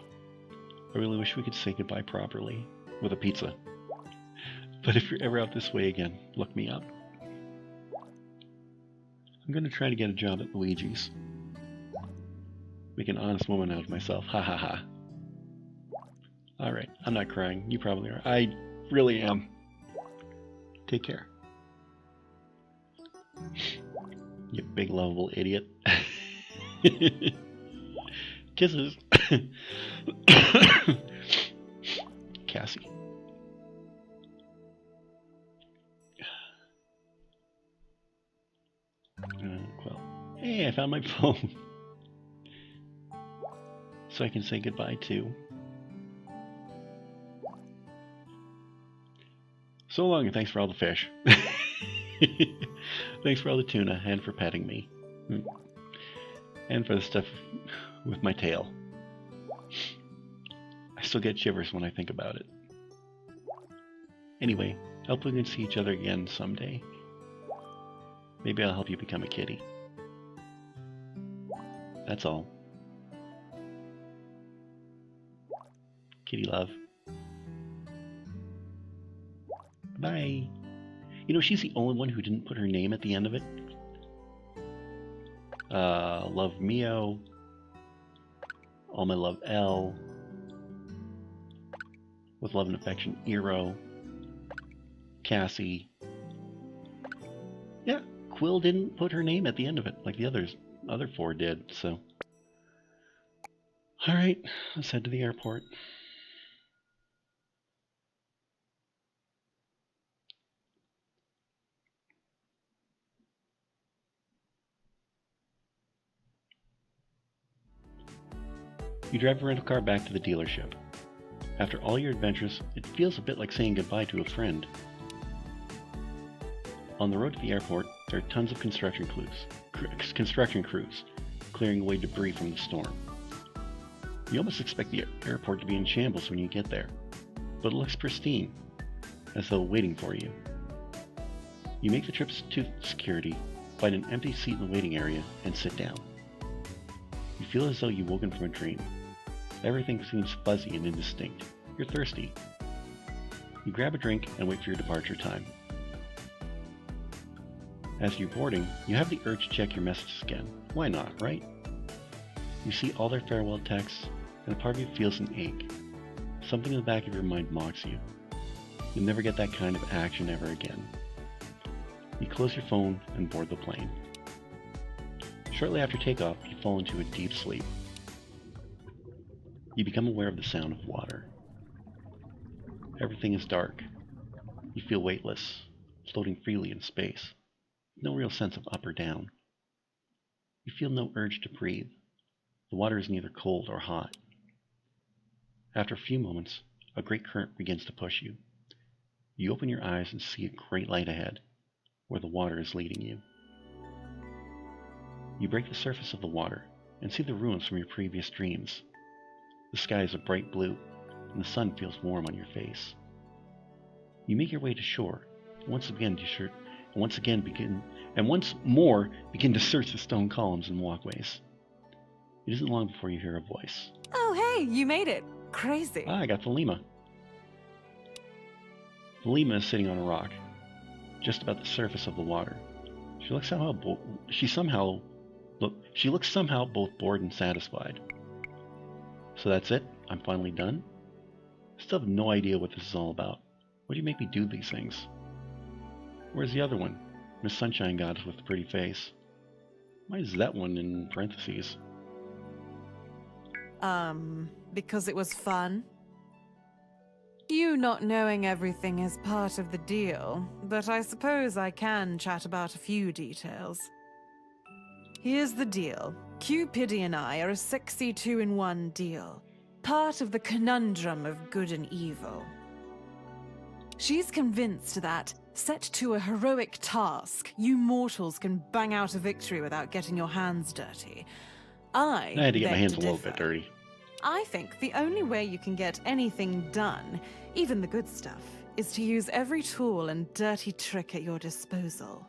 I really wish we could say goodbye properly, with a pizza. But if you're ever out this way again, look me up. I'm going to try to get a job at Luigi's. Make an honest woman out of myself. Ha ha ha. Alright, I'm not crying. You probably are. I really am. Take care. You big lovable idiot. Kisses. Cassie. Well, hey, I found my phone. So I can say goodbye to. So long, and thanks for all the fish. Thanks for all the tuna, and for petting me. And for the stuff with my tail. I still get shivers when I think about it. Anyway, hope we can see each other again someday. Maybe I'll help you become a kitty. That's all. Kitty love. Bye. You know, she's the only one who didn't put her name at the end of it. Love Mio. All my love L. With love and affection Eero. Cassie. Yeah, Quill didn't put her name at the end of it like the other four did, so. Alright, let's head to the airport. You drive a rental car back to the dealership. After all your adventures, it feels a bit like saying goodbye to a friend. On the road to the airport, there are tons of construction crews clearing away debris from the storm. You almost expect the airport to be in shambles when you get there, but it looks pristine, as though waiting for you. You make the trip to security, find an empty seat in the waiting area, and sit down. You feel as though you've woken from a dream. Everything seems fuzzy and indistinct. You're thirsty. You grab a drink and wait for your departure time. As you're boarding, you have the urge to check your messages again. Why not, right? You see all their farewell texts, and a part of you feels an ache. Something in the back of your mind mocks you. You'll never get that kind of action ever again. You close your phone and board the plane. Shortly after takeoff, you fall into a deep sleep. You become aware of the sound of water. Everything is dark. You feel weightless, floating freely in space. No real sense of up or down. You feel no urge to breathe. The water is neither cold or hot. After a few moments, a great current begins to push you. You open your eyes and see a great light ahead, where the water is leading you. You break the surface of the water and see the ruins from your previous dreams. The sky is a bright blue, and the sun feels warm on your face. You make your way to shore, and once more begin to search the stone columns and walkways. It isn't long before you hear a voice. Oh, hey, you made it. Crazy. I got Thelema. Thelema is sitting on a rock, just about the surface of the water. She looks somehow both bored and satisfied. So that's it? I'm finally done? I still have no idea what this is all about. Why do you make me do these things? Where's the other one? Miss Sunshine Goddess with the pretty face. Why is that one in parentheses? Because it was fun. You not knowing everything is part of the deal, but I suppose I can chat about a few details. Here's the deal. Cupidity and I are a sexy two-in-one deal. Part of the conundrum of good and evil. She's convinced that, set to a heroic task, you mortals can bang out a victory without getting your hands dirty. I had to get my beg hands to a little differ. bit dirty. I think the only way you can get anything done, even the good stuff, is to use every tool and dirty trick at your disposal.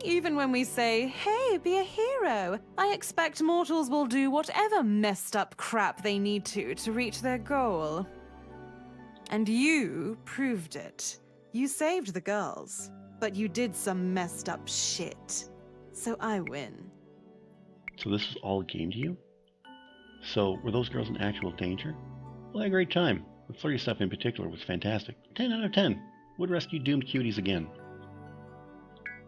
Even when we say, hey, be a hero, I expect mortals will do whatever messed up crap they need to reach their goal. And you proved it. You saved the girls, but you did some messed up shit. So I win. So this was all a game to you? So, were those girls in actual danger? Well, I had a great time. The flirty stuff in particular was fantastic. 10 out of 10. Would rescue doomed cuties again.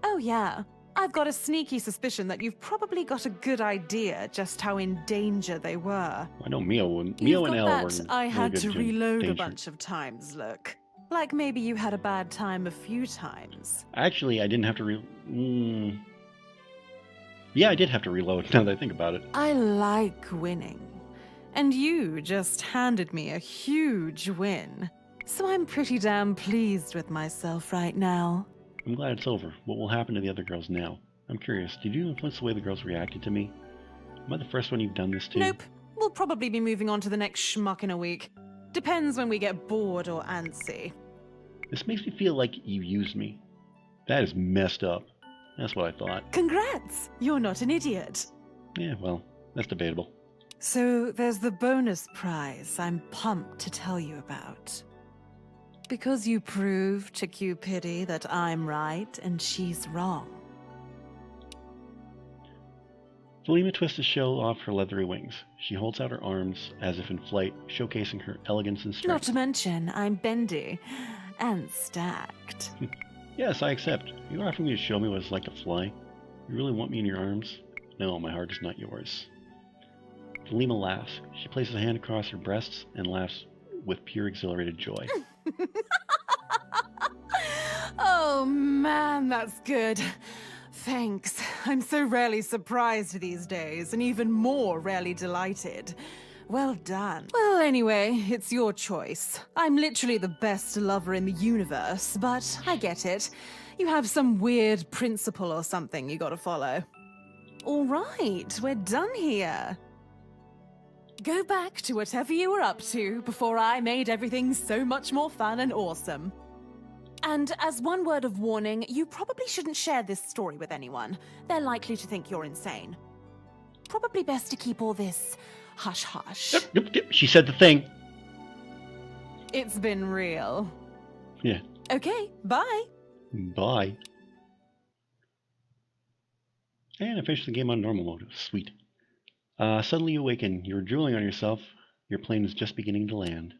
Oh yeah, I've got a sneaky suspicion that you've probably got a good idea just how in danger they were. I know Mio and You've got Elle that were in I really had good to reload danger. a bunch of times look. Like maybe you had a bad time a few times. Actually, I didn't have to Yeah, I did have to reload, now that I think about it. I like winning. And you just handed me a huge win. So I'm pretty damn pleased with myself right now. I'm glad it's over. What will happen to the other girls now? I'm curious, did you influence the way the girls reacted to me? Am I the first one you've done this to? Nope. We'll probably be moving on to the next schmuck in a week. Depends when we get bored or antsy. This makes me feel like you used me. That is messed up. That's what I thought. Congrats! You're not an idiot. Yeah, well, that's debatable. So there's the bonus prize I'm pumped to tell you about. Because you proved to Cupidity that I'm right and she's wrong. Thelema twists to show off her leathery wings. She holds out her arms as if in flight, showcasing her elegance and strength. Not to mention, I'm bendy and stacked. Yes, I accept. You're offering me to show me what it's like to fly? You really want me in your arms? No, my heart is not yours. Thelema laughs. She places a hand across her breasts and laughs with pure exhilarated joy. Oh man, that's good. Thanks. I'm so rarely surprised these days, and even more rarely delighted. Well done. Well, anyway, it's your choice. I'm literally the best lover in the universe, but I get it. You have some weird principle or something you gotta follow. All right, we're done here. Go back to whatever you were up to before I made everything so much more fun and awesome. And as one word of warning, you probably shouldn't share this story with anyone. They're likely to think you're insane. Probably best to keep all this hush-hush. Yep, she said the thing. It's been real. Yeah. Okay, bye. Bye. And I finished the game on normal mode. Sweet. Suddenly you awaken. You're drooling on yourself. Your plane is just beginning to land.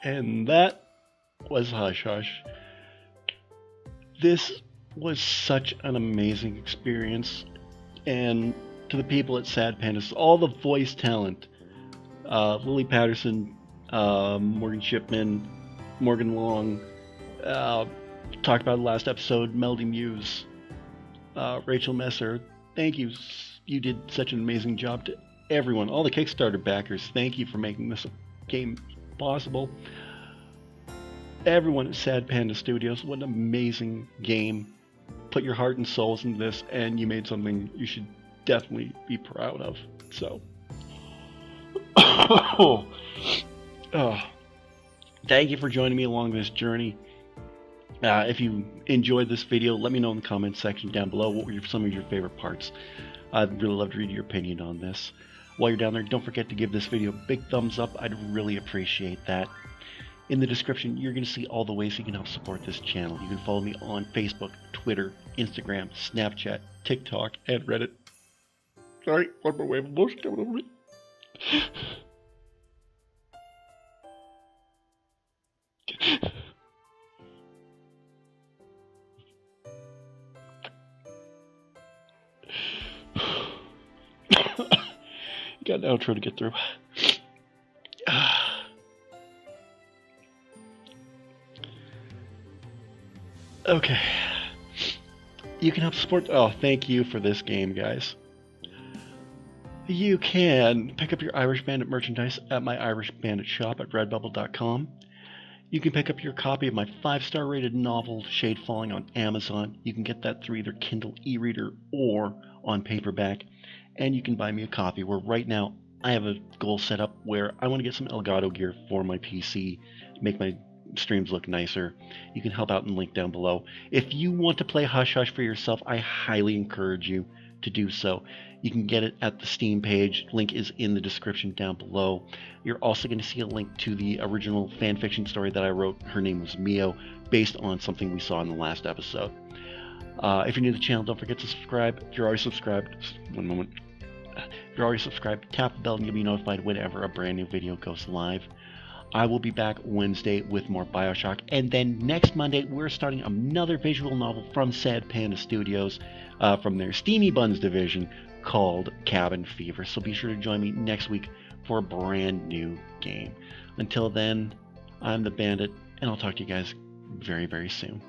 And that was Hush Hush. This was such an amazing experience, and to the people at Sad Pandas, all the voice talent, Lily Patterson, Morgan Shipman, Morgan Long, talked about the last episode, Melody Muse, Rachel Messer, thank you. You did such an amazing job. To everyone, all the Kickstarter backers, thank you for making this game possible. Everyone at Sad Panda Studios, what an amazing game. Put your heart and souls into this, and you made something you should definitely be proud of. So, thank you for joining me along this journey. If you enjoyed this video, let me know in the comments section down below what were some of your favorite parts. I'd really love to read your opinion on this. While you're down there, don't forget to give this video a big thumbs up. I'd really appreciate that. In the description, you're going to see all the ways you can help support this channel. You can follow me on Facebook, Twitter, Instagram, Snapchat, TikTok, and Reddit. Sorry, one more wave of motion coming over me. Got an outro to get through. Okay. You can help support... Oh, thank you for this game, guys. You can pick up your Irish Bandit merchandise at my Irish Bandit shop at redbubble.com. You can pick up your copy of my 5-star rated novel, Shade Falling, on Amazon. You can get that through either Kindle e-reader or on paperback. And you can buy me a copy, where right now I have a goal set up where I want to get some Elgato gear for my PC, make my streams look nicer. You can help out in the link down below. If you want to play Hush Hush for yourself, I highly encourage you to do so. You can get it at the Steam page. Link is in the description down below. You're also going to see a link to the original fanfiction story that I wrote, Her Name Was Mio, based on something we saw in the last episode. If you're new to the channel, don't forget to subscribe. If you're already subscribed, one moment. If you're already subscribed, tap the bell and you'll be notified whenever a brand new video goes live. I will be back Wednesday with more Bioshock, and then next Monday we're starting another visual novel from Sad Panda Studios, from their Steamy Buns division, called Cabin Fever. So be sure to join me next week for a brand new game. Until then, I'm the Bandit, and I'll talk to you guys very, very soon.